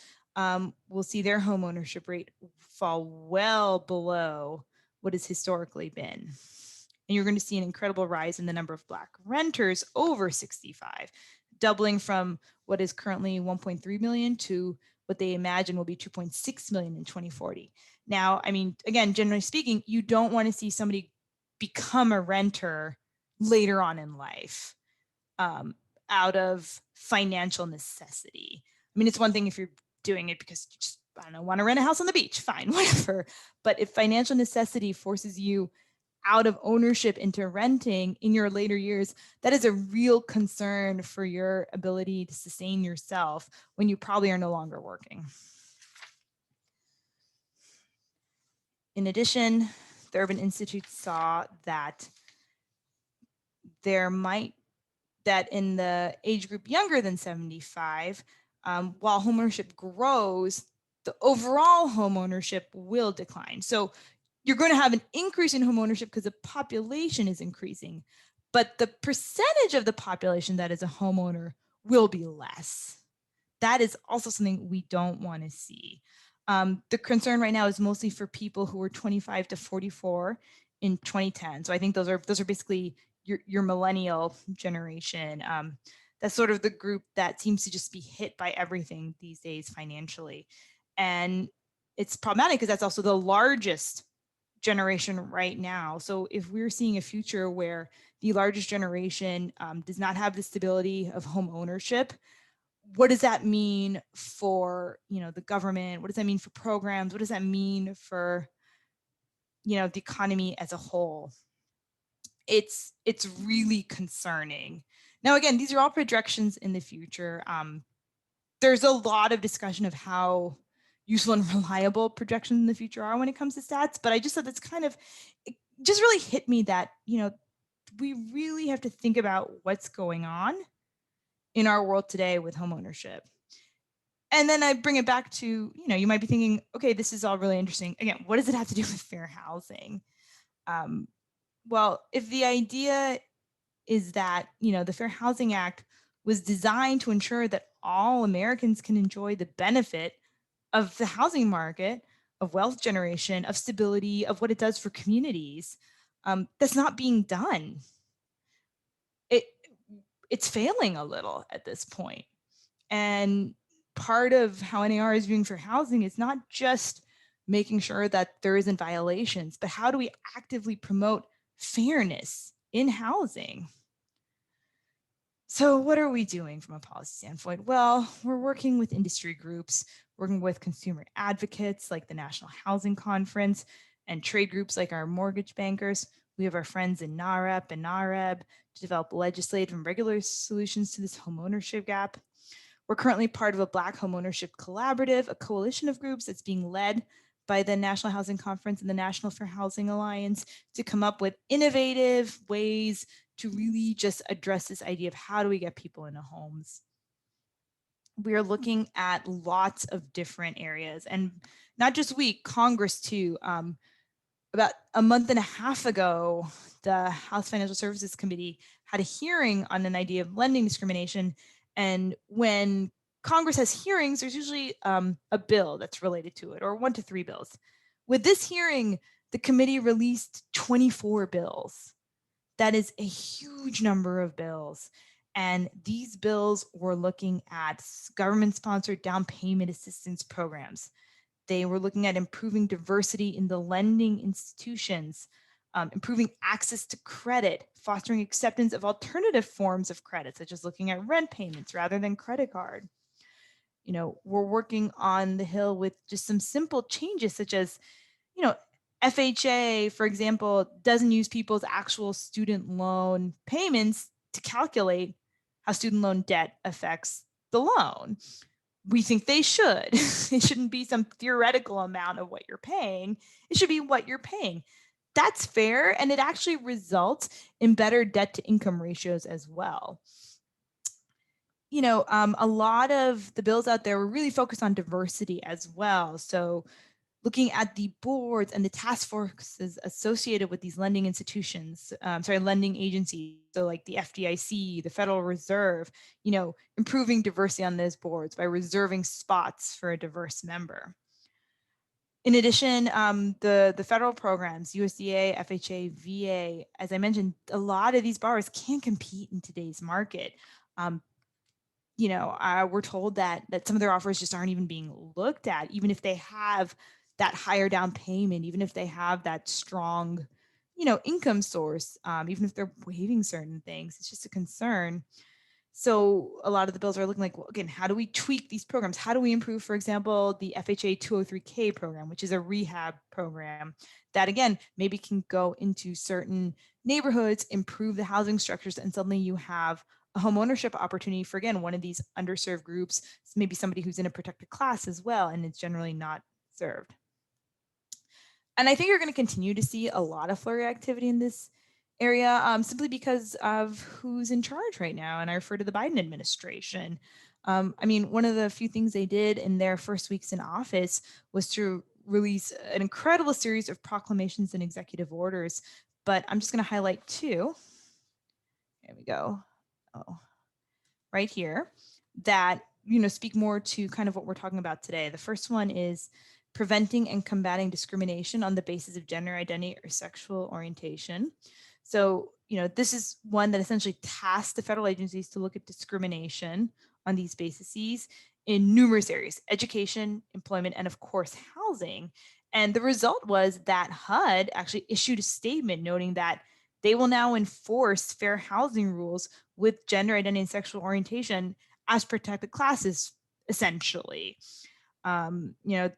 will see their homeownership rate fall well below what has historically been. And you're going to see an incredible rise in the number of Black renters over 65, doubling from what is currently 1.3 million to what they imagine will be 2.6 million in 2040. Now, I mean, again, generally speaking, you don't want to see somebody become a renter later on in life out of financial necessity. I mean, it's one thing if you're doing it because you just, I don't know, want to rent a house on the beach, fine, whatever. But if financial necessity forces you out of ownership into renting in your later years, that is a real concern for your ability to sustain yourself when you probably are no longer working. In addition, the Urban Institute saw that that in the age group younger than 75, while homeownership grows, the overall homeownership will decline. So you're going to have an increase in homeownership because the population is increasing, but the percentage of the population that is a homeowner will be less. That is also something we don't want to see. The concern right now is mostly for people who were 25 to 44 in 2010. So I think those are basically your millennial generation. That's sort of the group that seems to just be hit by everything these days financially. And it's problematic because that's also the largest generation right now. So if we're seeing a future where the largest generation does not have the stability of home ownership, what does that mean for the government? What does that mean for programs? What does that mean for the economy as a whole? It's really concerning. Now, again, these are all projections in the future. There's a lot of discussion of how useful and reliable projections in the future are when it comes to stats, but I just thought that's it just really hit me that, we really have to think about what's going on in our world today with homeownership. And then I bring it back to, you might be thinking, okay, this is all really interesting. Again, what does it have to do with fair housing? Well, if the idea is that, the Fair Housing Act was designed to ensure that all Americans can enjoy the benefit of the housing market, of wealth generation, of stability, of what it does for communities. That's not being done. It, it's failing a little at this point. And part of how NAR is viewing for housing is not just making sure that there isn't violations, but how do we actively promote fairness in housing? So what are we doing from a policy standpoint? Well, we're working with industry groups, working with consumer advocates like the National Housing Conference, and trade groups like our mortgage bankers. We have our friends in NAREP and NAREB to develop legislative and regulatory solutions to this homeownership gap. We're currently part of a Black Homeownership Collaborative, a coalition of groups that's being led by the National Housing Conference and the National Fair Housing Alliance to come up with innovative ways to really just address this idea of how do we get people into homes. We are looking at lots of different areas, and not just we, Congress too. About a month and a half ago, the House Financial Services Committee had a hearing on an idea of lending discrimination. And when Congress has hearings, there's usually a bill that's related to it, or 1 to 3 bills. With this hearing, the committee released 24 bills. That is a huge number of bills. And these bills were looking at government-sponsored down payment assistance programs. They were looking at improving diversity in the lending institutions, improving access to credit, fostering acceptance of alternative forms of credit, such as looking at rent payments rather than credit card. You know, we're working on the Hill with just some simple changes, such as, you know, FHA, for example, doesn't use people's actual student loan payments to calculate how student loan debt affects the loan. We think they should. It shouldn't be some theoretical amount of what you're paying. It should be what you're paying. That's fair, and it actually results in better debt to income ratios as well. You know, a lot of the bills out there were really focused on diversity as well. So looking at the boards and the task forces associated with these lending institutions, lending agencies, so like the FDIC, the Federal Reserve, you know, improving diversity on those boards by reserving spots for a diverse member. In addition, the federal programs, USDA, FHA, VA, as I mentioned, a lot of these borrowers can't compete in today's market. You know, we're told that some of their offers just aren't even being looked at, even if they have that higher down payment, even if they have that strong, you know, income source, even if they're waiving certain things. It's just a concern. So a lot of the bills are looking like, well, again, how do we tweak these programs? How do we improve, for example, the FHA 203K program, which is a rehab program that, again, maybe can go into certain neighborhoods, improve the housing structures, and suddenly you have a home ownership opportunity for, again, one of these underserved groups, maybe somebody who's in a protected class as well, and it's generally not served. And I think you're going to continue to see a lot of flurry activity in this area, simply because of who's in charge right now. And I refer to the Biden administration. I mean, one of the few things they did in their first weeks in office was to release an incredible series of proclamations and executive orders. But I'm just going to highlight 2. There we go. Oh, right here, that, you know, speak more to kind of what we're talking about today. The first one is preventing and combating discrimination on the basis of gender identity or sexual orientation. So, you know, this is one that essentially tasks the federal agencies to look at discrimination on these bases in numerous areas: education, employment, and of course, housing. And the result was that HUD actually issued a statement noting that they will now enforce fair housing rules with gender identity and sexual orientation as protected classes, essentially. You know,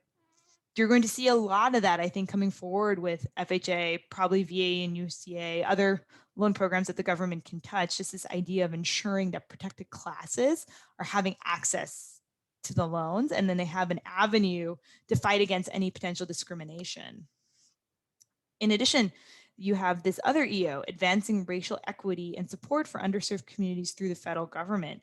you're going to see a lot of that, I think, coming forward with FHA, probably VA and USDA, other loan programs that the government can touch. Just this idea of ensuring that protected classes are having access to the loans, and then they have an avenue to fight against any potential discrimination. In addition, you have this other EO, advancing racial equity and support for underserved communities through the federal government.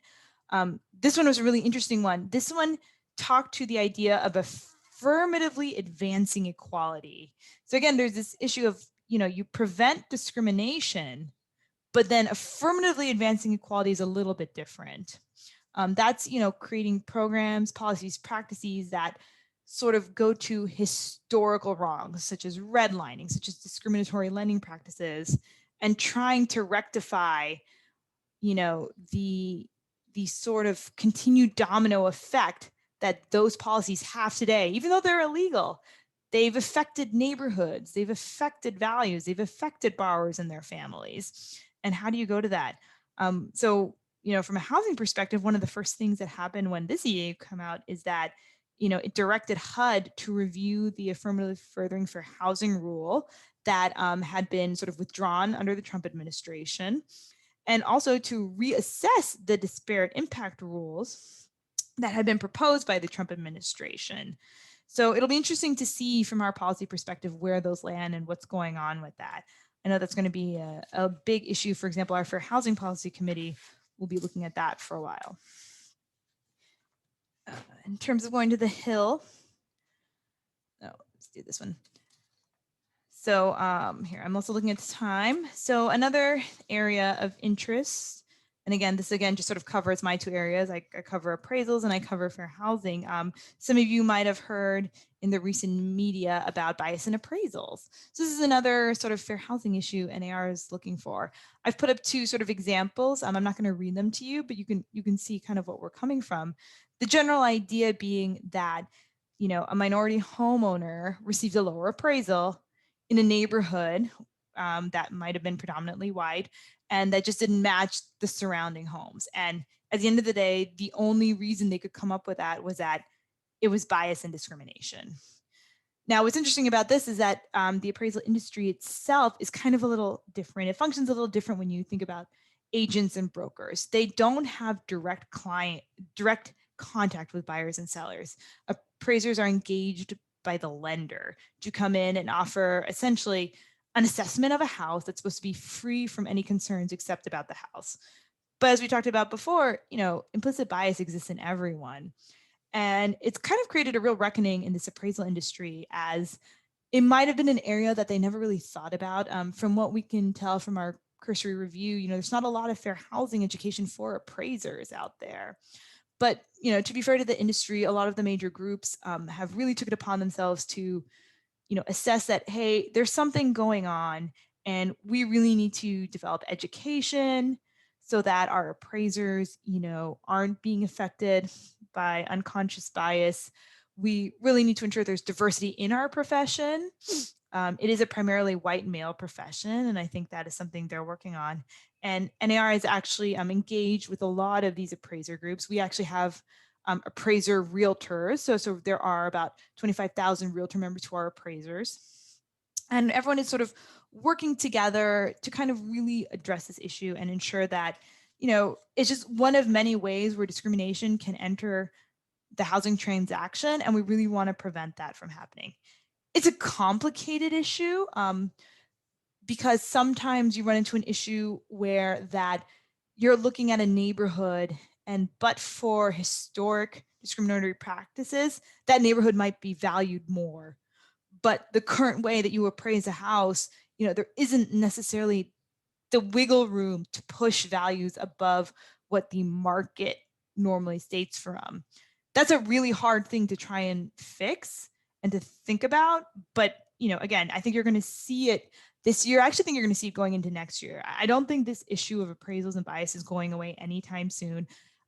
This one was a really interesting one. This one talked to the idea of affirmatively advancing equality. So again, there's this issue of, you know, you prevent discrimination, but then affirmatively advancing equality is a little bit different. That's, creating programs, policies, practices that sort of go to historical wrongs, such as redlining, such as discriminatory lending practices, and trying to rectify, the sort of continued domino effect that those policies have today, even though they're illegal. They've affected neighborhoods, they've affected values, they've affected borrowers and their families. And how do you go to that? So, from a housing perspective, one of the first things that happened when this EA came out is that, it directed HUD to review the affirmative furthering for housing rule that had been sort of withdrawn under the Trump administration, and also to reassess the disparate impact rules that had been proposed by the Trump administration. So it'll be interesting to see from our policy perspective where those land and what's going on with that. I know that's going to be a big issue. For example, our Fair Housing Policy Committee will be looking at that for a while. In terms of going to the Hill, let's do this one. So here, I'm also looking at the time. So another area of interest, and again, this just sort of covers my two areas. I cover appraisals and I cover fair housing. Some of you might have heard in the recent media about bias in appraisals. So this is another sort of fair housing issue NAR is looking for. I've put up two sort of examples. I'm not going to read them to you, but you can see kind of what we're coming from. The general idea being that, a minority homeowner received a lower appraisal in a neighborhood that might have been predominantly white, and that just didn't match the surrounding homes. And at the end of the day, the only reason they could come up with that was that it was bias and discrimination. Now, what's interesting about this is that the appraisal industry itself is kind of a little different. It functions a little different when you think about agents and brokers. They don't have direct contact with buyers and sellers. Appraisers are engaged by the lender to come in and offer essentially an assessment of a house that's supposed to be free from any concerns except about the house. But as we talked about before, implicit bias exists in everyone. And it's kind of created a real reckoning in this appraisal industry, as it might have been an area that they never really thought about. From what we can tell from our cursory review, there's not a lot of fair housing education for appraisers out there. But, to be fair to the industry, a lot of the major groups have really took it upon themselves to, assess that, hey, there's something going on and we really need to develop education so that our appraisers, aren't being affected by unconscious bias. We really need to ensure there's diversity in our profession. It is a primarily white male profession, and I think that is something they're working on. And NAR is actually engaged with a lot of these appraiser groups. We actually have appraiser realtors. So there are about 25,000 realtor members who are appraisers. And everyone is sort of working together to kind of really address this issue and ensure that, it's just one of many ways where discrimination can enter the housing transaction. And we really want to prevent that from happening. It's a complicated issue because sometimes you run into an issue where that you're looking at a neighborhood and but for historic discriminatory practices, that neighborhood might be valued more. But the current way that you appraise a house, there isn't necessarily the wiggle room to push values above what the market normally states for them. That's a really hard thing to try and fix and to think about. But, again, I think you're going to see it this year. I actually think you're going to see it going into next year. I don't think this issue of appraisals and bias is going away anytime soon.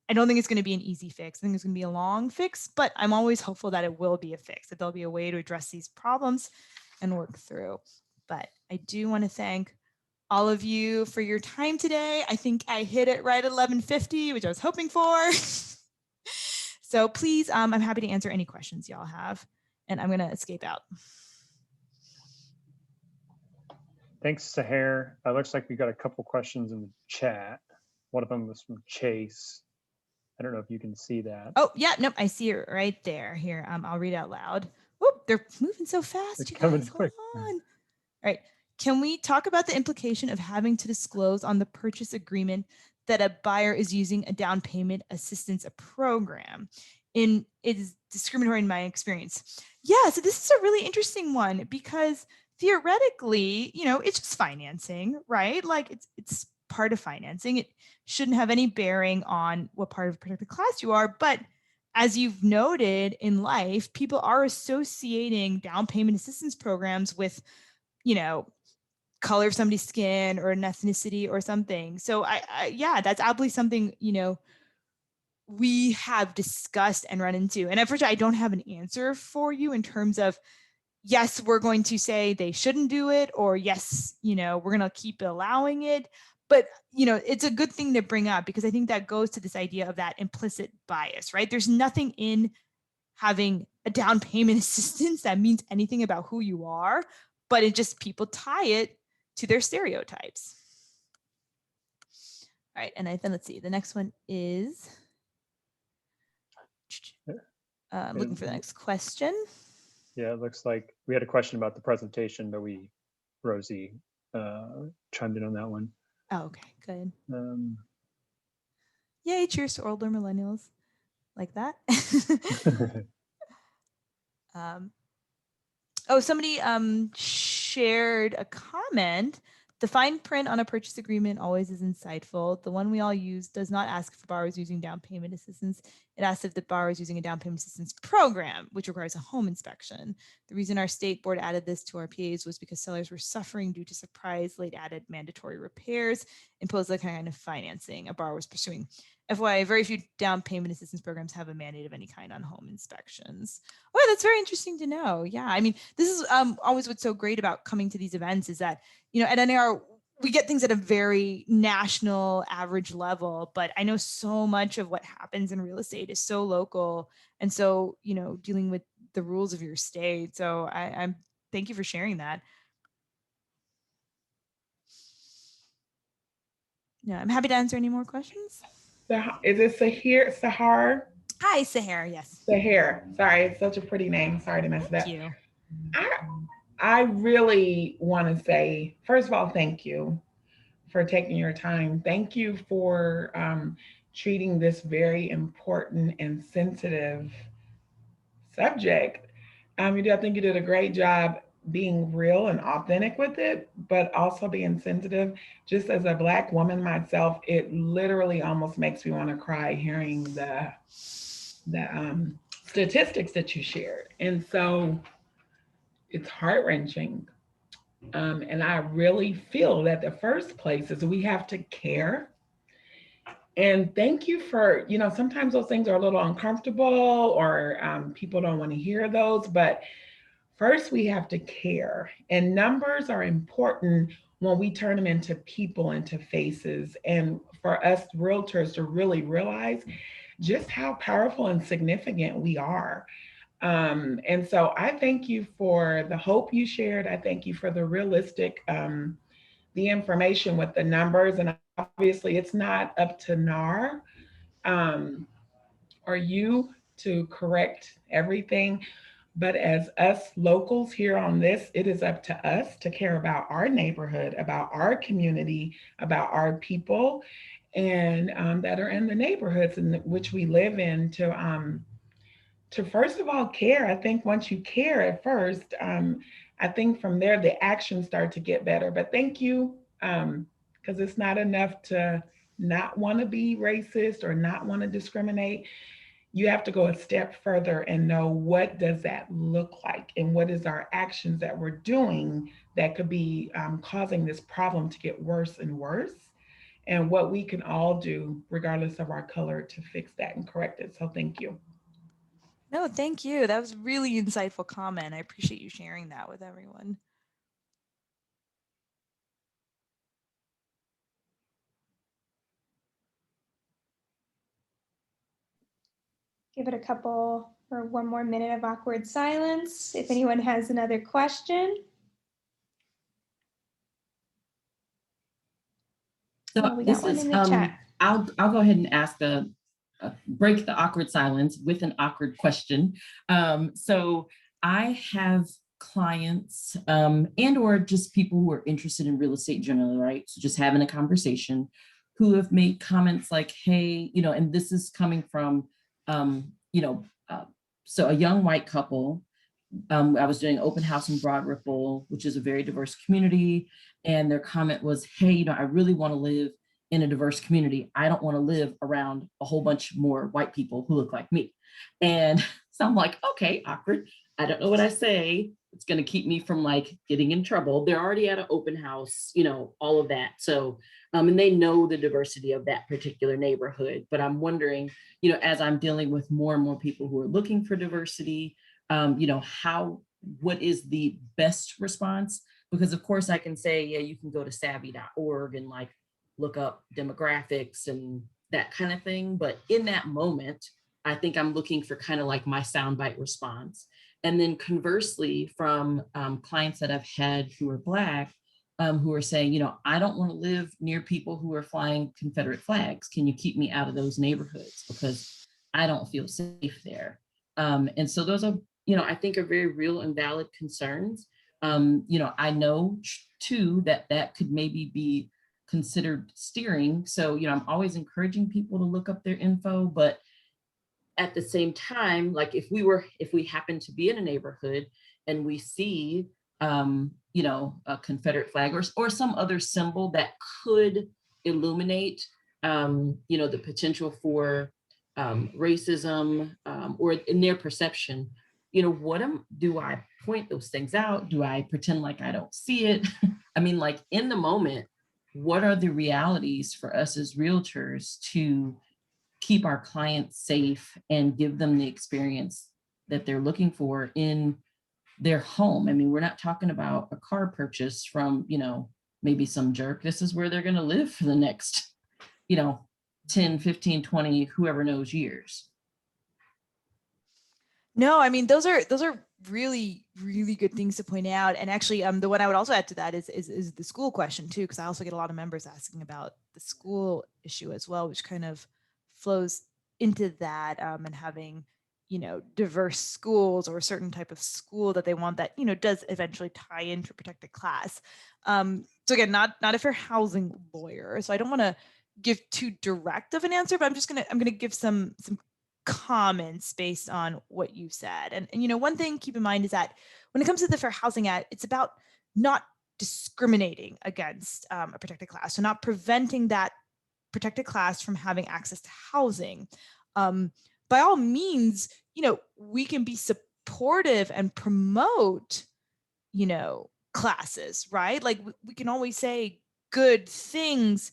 I don't think it's going to be an easy fix. I think it's going to be a long fix, but I'm always hopeful that it will be a fix, that there'll be a way to address these problems and work through. But I do want to thank all of you for your time today. I think I hit it right at 11:50, which I was hoping for. So please, I'm happy to answer any questions y'all have, and I'm going to escape out. Thanks, Sahar. It looks like we got a couple questions in the chat. One of them was from Chase. I don't know if you can see that. Oh, yeah, nope, I see it right there. Here, I'll read out loud. Whoop, they're moving so fast. It's coming quick. Hold on. All right. Can we talk about the implication of having to disclose on the purchase agreement that a buyer is using a down payment assistance program? It is discriminatory in my experience. Yeah, so this is a really interesting one because theoretically, it's just financing, right? Like it's part of financing. It shouldn't have any bearing on what part of a protected class you are. But as you've noted in life, people are associating down payment assistance programs with, you know, color of somebody's skin or an ethnicity or something. So yeah, that's absolutely something, you know, we have discussed and run into. And unfortunately, I don't have an answer for you in terms of, yes, we're going to say they shouldn't do it, or yes, you know, we're going to keep allowing it. But, you know, it's a good thing to bring up, because I think that goes to this idea of that implicit bias, right? There's nothing in having a down payment assistance that means anything about who you are, but it just, people tie it to their stereotypes. All right, and then let's see, the next one is, looking for the next question. Yeah, it looks like we had a question about the presentation, but Rosie chimed in on that one. Oh, okay, good. Yay, cheers to older millennials like that. Oh, somebody shared a comment. The fine print on a purchase agreement always is insightful. The one we all use does not ask if the borrower is using down payment assistance. It asks if the borrower is using a down payment assistance program, which requires a home inspection. The reason our state board added this to our PAs was because sellers were suffering due to surprise late added mandatory repairs imposed the kind of financing a borrower was pursuing. FYI, very few down payment assistance programs have a mandate of any kind on home inspections. Oh, that's very interesting to know. Yeah, I mean, this is always what's so great about coming to these events, is that, you know, at NAR, we get things at a very national average level, but I know so much of what happens in real estate is so local, and so, you know, dealing with the rules of your state. So I'm thank you for sharing that. Yeah, I'm happy to answer any more questions. Is it Sahar? Hi, Sahar. Yes. Sahar. Sorry, it's such a pretty name. Sorry to mess it up. Thank you. I really want to say, first of all, thank you for taking your time. Thank you for treating this very important and sensitive subject. I think you did a great job being real and authentic with it, but also being sensitive. Just as a Black woman myself, it literally almost makes me want to cry hearing the statistics that you shared. And so it's heart-wrenching. And I really feel that the first place is we have to care. And thank you for, you know, sometimes those things are a little uncomfortable, or people don't want to hear those, but first we have to care. And numbers are important when we turn them into people, into faces. And for us realtors to really realize just how powerful and significant we are. And so I thank you for the hope you shared. I thank you for the realistic, the information with the numbers. And obviously it's not up to NAR or you to correct everything. But as us locals here on this, it is up to us to care about our neighborhood, about our community, about our people, and that are in the neighborhoods in which we live in, to first of all care. I think once you care at first, I think from there the actions start to get better. But thank you, because it's not enough to not want to be racist or not want to discriminate. You have to go a step further and know, what does that look like, and what is our actions that we're doing that could be causing this problem to get worse and worse, and what we can all do regardless of our color to fix that and correct it. So thank you. No, thank you. That was a really insightful comment. I appreciate you sharing that with everyone. Give it a couple, or one more minute of awkward silence if anyone has another question. So we got one in the chat. I'll go ahead and ask break the awkward silence with an awkward question. So I have clients and or just people who are interested in real estate generally, right? So just having a conversation, who have made comments like, hey, you know, and this is coming from, so a young white couple. I was doing open house in Broad Ripple, which is a very diverse community. And their comment was, hey, you know, I really want to live in a diverse community. I don't want to live around a whole bunch more white people who look like me. And so I'm like, okay, awkward. I don't know what I say. It's going to keep me from like getting in trouble. They're already at an open house, you know, all of that. So, and they know the diversity of that particular neighborhood. But I'm wondering, you know, as I'm dealing with more and more people who are looking for diversity, you know, what is the best response? Because of course I can say, yeah, you can go to savvy.org and like look up demographics and that kind of thing. But in that moment, I think I'm looking for kind of like my soundbite response. And then conversely, from clients that I've had who are Black, who are saying, you know, I don't want to live near people who are flying Confederate flags. Can you keep me out of those neighborhoods? Because I don't feel safe there. And so those are, you know, I think are very real and valid concerns. You know, I know too that could maybe be considered steering. So, you know, I'm always encouraging people to look up their info, but at the same time, like if we happen to be in a neighborhood and we see, you know, a Confederate flag or some other symbol that could illuminate, you know, the potential for racism or in their perception, you know, do I point those things out? Do I pretend like I don't see it? I mean, like in the moment, what are the realities for us as realtors to keep our clients safe and give them the experience that they're looking for in their home? I mean, we're not talking about a car purchase from, you know, maybe some jerk. This is where they're going to live for the next, you know, 10, 15, 20, whoever knows years. No, I mean, those are really, really good things to point out. And actually, the one I would also add to that is the school question too, because I also get a lot of members asking about the school issue as well, which kind of flows into that, and having, you know, diverse schools or a certain type of school that they want that, you know, does eventually tie into a protected class. So again, not a fair housing lawyer, so I don't want to give too direct of an answer, but I'm gonna give some comments based on what you said. And you know, one thing keep in mind is that when it comes to the Fair Housing Act, it's about not discriminating against a protected class, so not preventing that protected class from having access to housing. By all means, you know, we can be supportive and promote, you know, classes, right? Like we can always say good things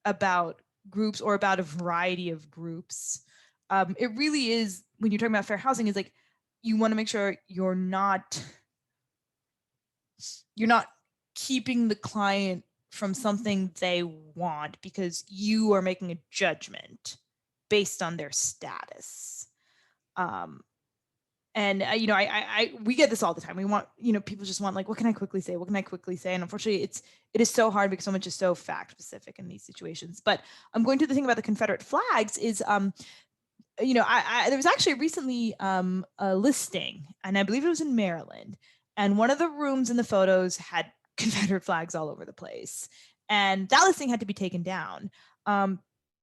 about groups or about a variety of groups. It really is, when you're talking about fair housing, is like you want to make sure you're not keeping the client from something they want because you are making a judgment based on their status. And you know, we get this all the time. We want, you know, people just want like, what can I quickly say? What can I quickly say? And unfortunately, it is so hard because so much is so fact specific in these situations. But I'm going to the thing about the Confederate flags is, you know, there was actually recently a listing, and I believe it was in Maryland, and one of the rooms in the photos had Confederate flags all over the place, and that listing had to be taken down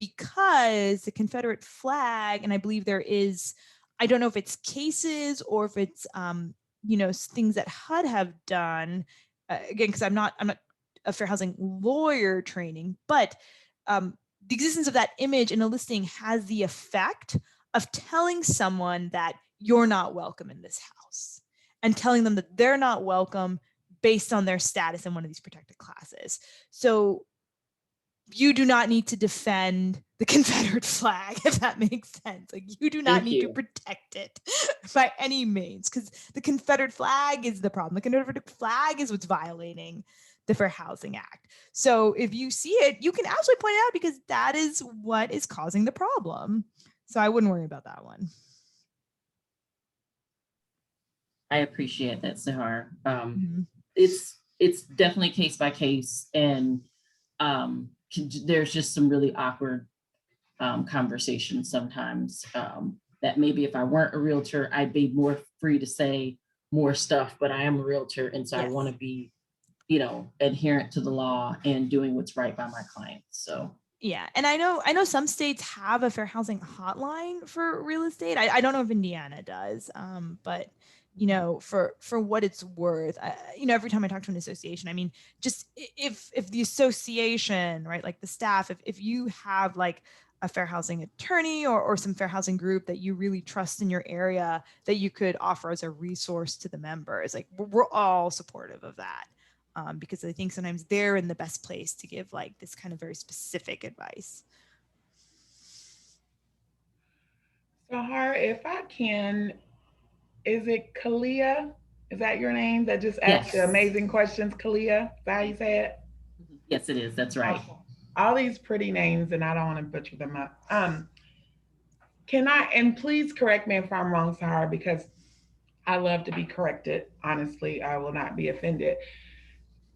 because the Confederate flag, and I believe there is, I don't know if it's cases or if it's you know, things that HUD have done, again, because I'm not a fair housing lawyer training, but the existence of that image in a listing has the effect of telling someone that you're not welcome in this house and telling them that they're not welcome based on their status in one of these protected classes. So you do not need to defend the Confederate flag, if that makes sense. Like you do not need to protect it by any means, because the Confederate flag is the problem. The Confederate flag is what's violating the Fair Housing Act. So if you see it, you can actually point it out because that is what is causing the problem. So I wouldn't worry about that one. I appreciate that, Sahar. It's definitely case by case, and there's just some really awkward conversations sometimes that maybe if I weren't a realtor, I'd be more free to say more stuff, but I am a realtor, and so yes. I want to be, you know, adherent to the law and doing what's right by my clients. So yeah, and I know some states have a fair housing hotline for real estate. I don't know if Indiana does, but you know, for what it's worth, you know, every time I talk to an association, I mean, just if the association, right, like the staff, if you have like a fair housing attorney or some fair housing group that you really trust in your area that you could offer as a resource to the members, like we're all supportive of that. Because I think sometimes they're in the best place to give like this kind of very specific advice. Sahar, if I can, is it Kalia? Is that your name that just asked the Yes. amazing questions? Kalia, is that how you say it? Yes, it is. That's right. Awesome. All these pretty names, and I don't want to butcher them up. Can I, and please correct me if I'm wrong, Sahar, because I love to be corrected. Honestly, I will not be offended.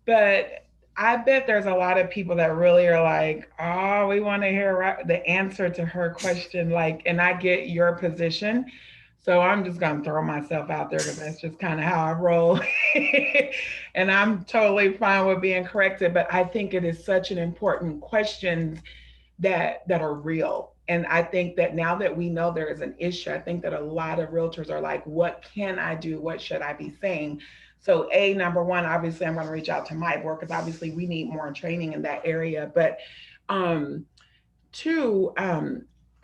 But I bet there's a lot of people that really are like, oh, we want to hear the answer to her question. Like, and I get your position. So I'm just going to throw myself out there because that's just kind of how I roll. And I'm totally fine with being corrected. But I think it is such an important question that are real. And I think that now that we know there is an issue, I think that a lot of realtors are like, what can I do? What should I be saying? So number one, obviously I'm going to reach out to my board because obviously we need more training in that area. But two,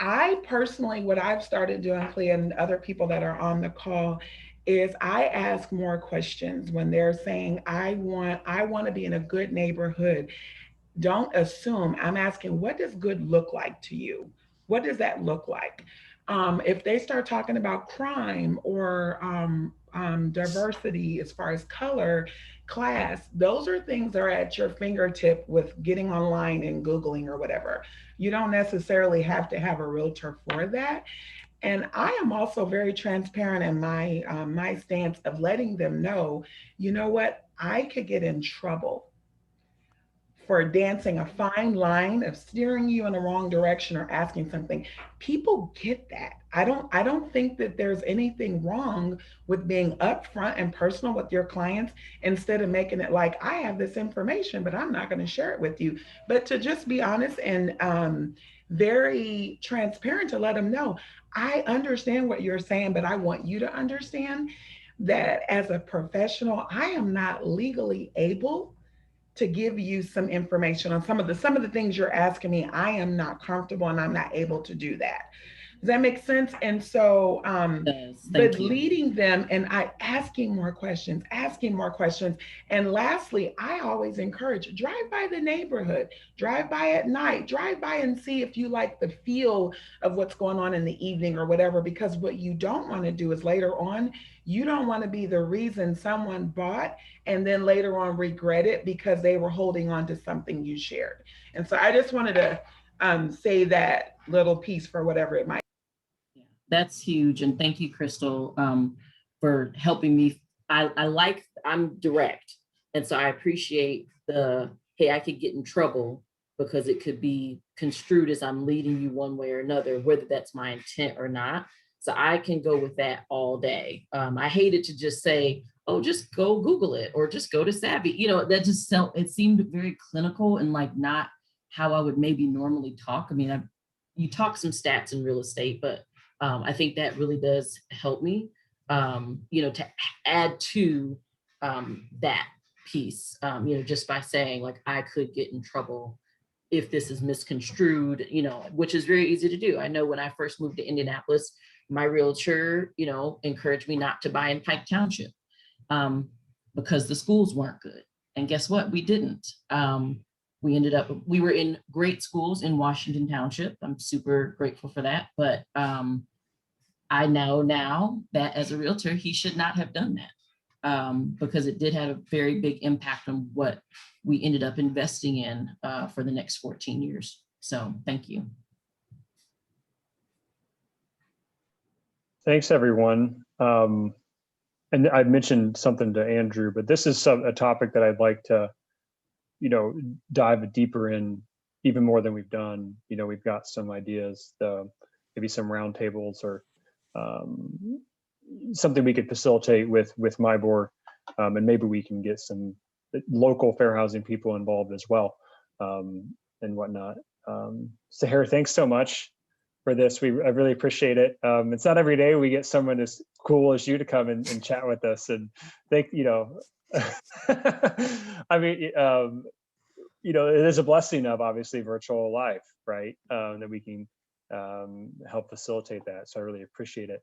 I personally, what I've started doing, Clea, and other people that are on the call, is I ask more questions when they're saying, I want to be in a good neighborhood. Don't assume. I'm asking, what does good look like to you? What does that look like? If they start talking about crime or diversity as far as color, class, those are things that are at your fingertip with getting online and Googling or whatever. You don't necessarily have to have a realtor for that. And I am also very transparent in my stance of letting them know, you know what, I could get in trouble for dancing a fine line of steering you in the wrong direction or asking something. People get that. I don't think that there's anything wrong with being upfront and personal with your clients instead of making it like, I have this information, but I'm not going to share it with you. But to just be honest and very transparent to let them know, I understand what you're saying, but I want you to understand that as a professional, I am not legally able to give you some information on some of the things you're asking me. I am not comfortable and I'm not able to do that. Does that make sense? And so, but leading them and asking more questions. And lastly, I always encourage, drive by the neighborhood, drive by at night, drive by and see if you like the feel of what's going on in the evening or whatever, because what you don't want to do is later on, you don't want to be the reason someone bought and then later on regret it because they were holding on to something you shared. And so I just wanted to say that little piece for whatever it might. Yeah, that's huge. And thank you, Crystal, for helping me. I'm direct. And so I appreciate hey, I could get in trouble because it could be construed as I'm leading you one way or another, whether that's my intent or not. So I can go with that all day. I hated to just say, oh, just go Google it or just go to Savvy. You know, that just it seemed very clinical and like not how I would maybe normally talk. I mean, you talk some stats in real estate, but I think that really does help me, you know, to add to that piece, you know, just by saying like, I could get in trouble if this is misconstrued, you know, which is very easy to do. I know when I first moved to Indianapolis, my realtor, you know, encouraged me not to buy in Pike Township because the schools weren't good. And guess what? We didn't. We were in great schools in Washington Township. I'm super grateful for that. But I know now that as a realtor, he should not have done that because it did have a very big impact on what we ended up investing in for the next 14 years. So thank you. Thanks, everyone. And I mentioned something to Andrew, but this is a topic that I'd like to, you know, dive deeper in even more than we've done. You know, we've got some ideas, maybe some roundtables or something we could facilitate with my board, and maybe we can get some local fair housing people involved as well, and whatnot. Sahar, thanks so much. for this. I really appreciate it. It's not every day we get someone as cool as you to come and chat with us, and think, I mean, it is a blessing of obviously virtual life, right? That we can help facilitate that. So I really appreciate it.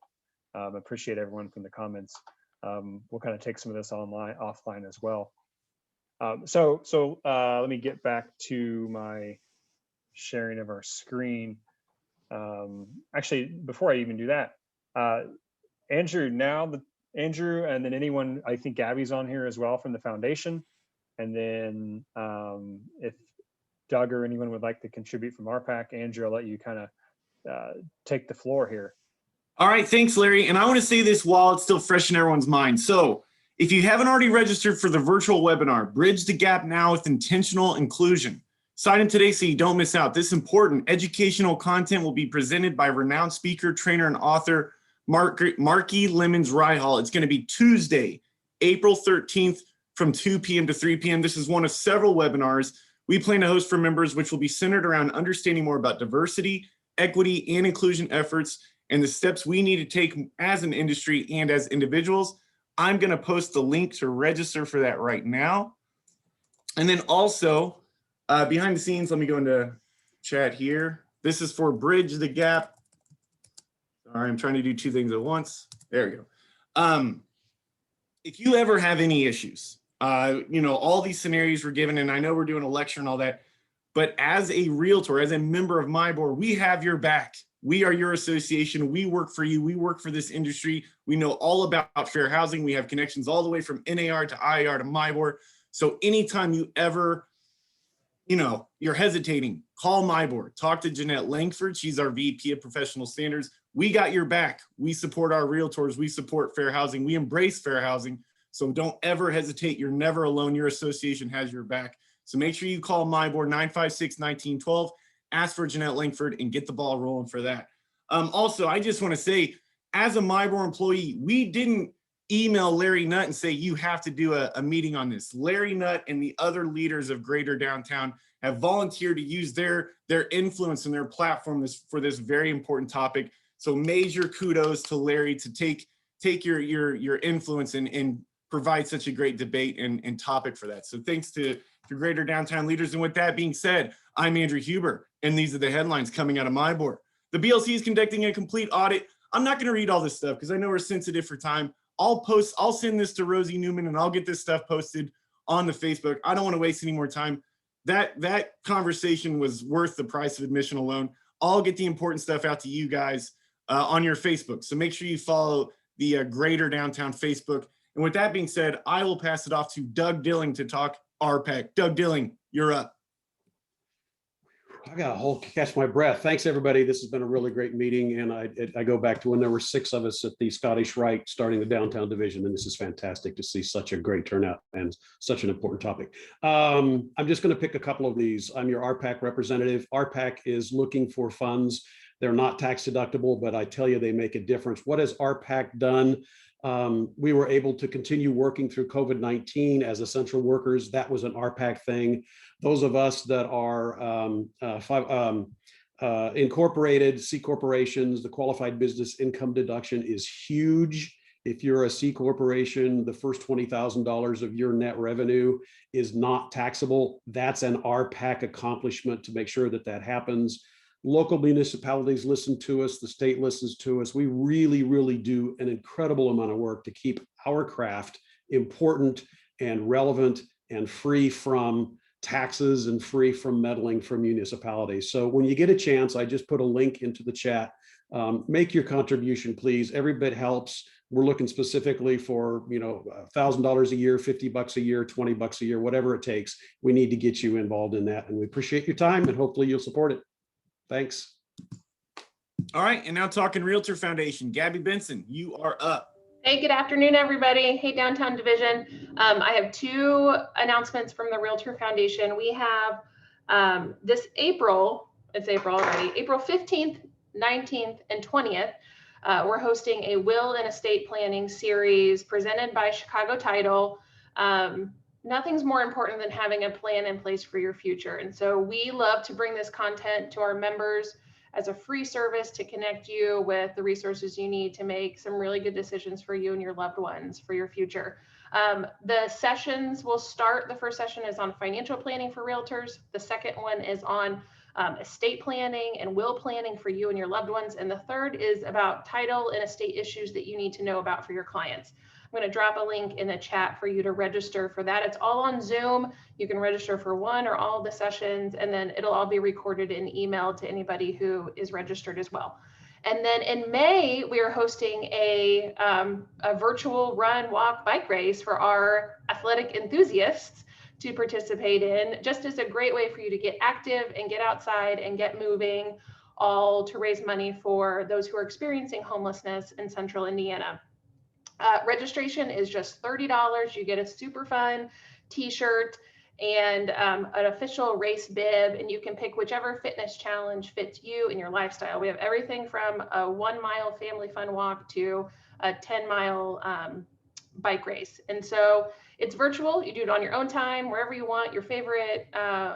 Appreciate everyone from the comments. We'll kind of take some of this offline as well. So let me get back to my sharing of our screen. Actually, before I even do that, Andrew, Andrew, and then anyone, I think Gabby's on here as well from the foundation. And then if Doug or anyone would like to contribute from RPAC, Andrew, I'll let you kind of take the floor here. All right, thanks, Larry. And I want to say this while it's still fresh in everyone's mind. So if you haven't already registered for the virtual webinar, Bridge the Gap Now with Intentional Inclusion, sign in today so you don't miss out. This important educational content will be presented by renowned speaker, trainer, and author, Marky Lemons Ryhall. It's going to be Tuesday, April 13th from 2 p.m. to 3 p.m. This is one of several webinars we plan to host for members, which will be centered around understanding more about diversity, equity, and inclusion efforts, and the steps we need to take as an industry and as individuals. I'm going to post the link to register for that right now. And then also, behind the scenes, let me go into chat here. This is for Bridge the Gap. Sorry, I'm trying to do two things at once. There we go. If you ever have any issues, all these scenarios were given, and I know we're doing a lecture and all that, but as a realtor, as a member of MIBOR, we have your back. We are your association. We work for you. We work for this industry. We know all about fair housing. We have connections all the way from NAR to IAR to MIBOR. So anytime you ever, you're hesitating, call MIBOR. Talk to Jeanette Langford. She's our VP of Professional Standards. We got your back. We support our realtors. We support fair housing. We embrace fair housing. So don't ever hesitate. You're never alone. Your association has your back. So make sure you call MIBOR 956-1912. Ask for Jeanette Langford and get the ball rolling for that. Also, I just want to say, as a MIBOR employee, we didn't email Larry Nutt and say, you have to do a meeting on this. Larry Nutt and the other leaders of Greater Downtown have volunteered to use their influence and their platform for this very important topic. So major kudos to Larry to take your influence and provide such a great debate and topic for that. So thanks to Greater Downtown leaders. And with that being said, I'm Andrew Huber, and these are the headlines coming out of MIBOR. The BLC is conducting a complete audit. I'm not going to read all this stuff because I know we're sensitive for time. I'll send this to Rosie Newman, and I'll get this stuff posted on the Facebook. I don't want to waste any more time. That conversation was worth the price of admission alone. I'll get the important stuff out to you guys on your Facebook. So make sure you follow the Greater Downtown Facebook. And with that being said, I will pass it off to Doug Dilling to talk RPAC. Doug Dilling, you're up. I got a whole catch my breath. Thanks, everybody. This has been a really great meeting. And I go back to when there were 6 of us at the Scottish Rite starting the downtown division. And this is fantastic to see such a great turnout and such an important topic. I'm just going to pick a couple of these. I'm your RPAC representative. RPAC is looking for funds. They're not tax deductible, but I tell you, they make a difference. What has RPAC done? We were able to continue working through COVID-19 as essential workers. That was an RPAC thing. Those of us that are incorporated, C corporations, the qualified business income deduction is huge. If you're a C corporation, the first $20,000 of your net revenue is not taxable. That's an RPAC accomplishment to make sure that that happens. Local municipalities listen to us, the state listens to us. We really, really do an incredible amount of work to keep our craft important and relevant and free from taxes and free from meddling from municipalities. So when you get a chance, I just put a link into the chat. Make your contribution, please. Every bit helps. We're looking specifically for, $1,000 a year, $50 a year, $20 a year, whatever it takes. We need to get you involved in that. And we appreciate your time and hopefully you'll support it. Thanks. All right, and now talking Realtor Foundation. Gabby Benson, you are up. Hey, good afternoon, everybody. Hey, Downtown Division. I have 2 announcements from the Realtor Foundation. We have this April, it's April already, April 15th, 19th, and 20th. We're hosting a will and estate planning series presented by Chicago Title. Nothing's more important than having a plan in place for your future. And so we love to bring this content to our members as a free service to connect you with the resources you need to make some really good decisions for you and your loved ones for your future. The sessions will start. The first session is on financial planning for realtors. The second one is on estate planning and will planning for you and your loved ones. And the third is about title and estate issues that you need to know about for your clients. I'm going to drop a link in the chat for you to register for that. It's all on Zoom. You can register for one or all of the sessions, and then it'll all be recorded and emailed to anybody who is registered as well. And then in May, we are hosting a virtual run, walk, bike race for our athletic enthusiasts to participate in, just as a great way for you to get active and get outside and get moving, all to raise money for those who are experiencing homelessness in Central Indiana. Registration is just $30. You get a super fun t-shirt and an official race bib, and you can pick whichever fitness challenge fits you and your lifestyle. We have everything from a 1 mile family fun walk to a 10-mile bike race. And so it's virtual. You do it on your own time, wherever you want, your favorite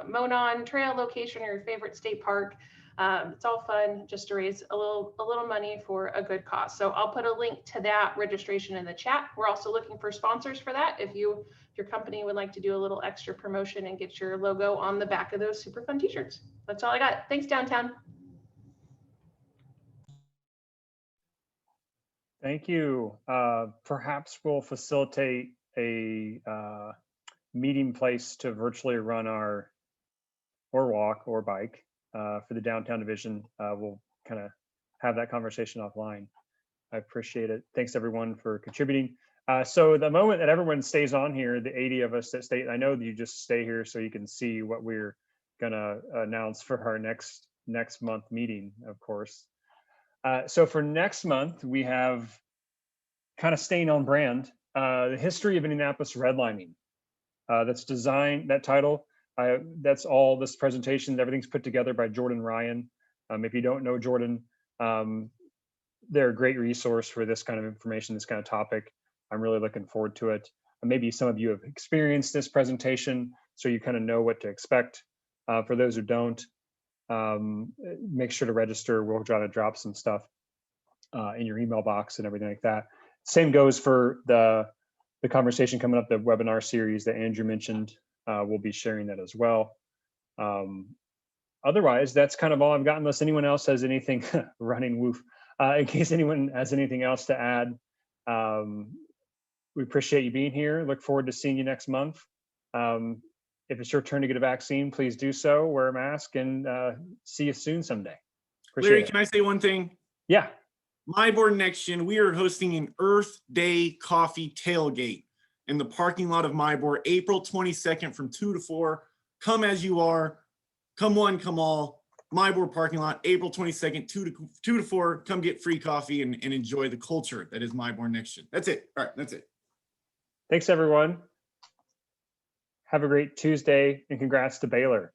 Monon trail location or your favorite state park. It's all fun just to raise a little money for a good cause. So I'll put a link to that registration in the chat. We're also looking for sponsors for that. If your company would like to do a little extra promotion and get your logo on the back of those super fun t-shirts. That's all I got. Thanks, Downtown. Thank you. Perhaps we'll facilitate a meeting place to virtually run or walk or bike for the downtown division. We'll kind of have that conversation offline. I appreciate it. Thanks everyone for contributing. So the moment that everyone stays on here, the 80 of us that stay, I know that you just stay here so you can see what we're gonna announce for our next month meeting, of course. So for next month, we have kind of staying on brand, the history of Indianapolis redlining. That's designed, that title, that's all this presentation, everything's put together by Jordan Ryan. If you don't know Jordan, they're a great resource for this kind of information, this kind of topic. I'm really looking forward to it. Maybe some of you have experienced this presentation, so you kind of know what to expect. For those who don't, make sure to register. We'll try to drop some stuff in your email box and everything like that. Same goes for the conversation coming up, the webinar series that Andrew mentioned. We'll be sharing that as well. Otherwise, that's kind of all I've got, unless anyone else has anything running woof. In case anyone has anything else to add, we appreciate you being here. Look forward to seeing you next month. If it's your turn to get a vaccine, please do so. Wear a mask, and see you soon someday. Appreciate Larry, it. can I say one thing? Yeah. MyBoard NextGen, we are hosting an Earth Day coffee tailgate in the parking lot of MyBoard, April 22nd from 2 to 4. Come as you are. Come one, come all. MyBoard parking lot, April 22nd, 2 to 4. Come get free coffee and enjoy the culture that is MyBoard NextGen. That's it. All right, that's it. Thanks, everyone. Have a great Tuesday, and congrats to Baylor.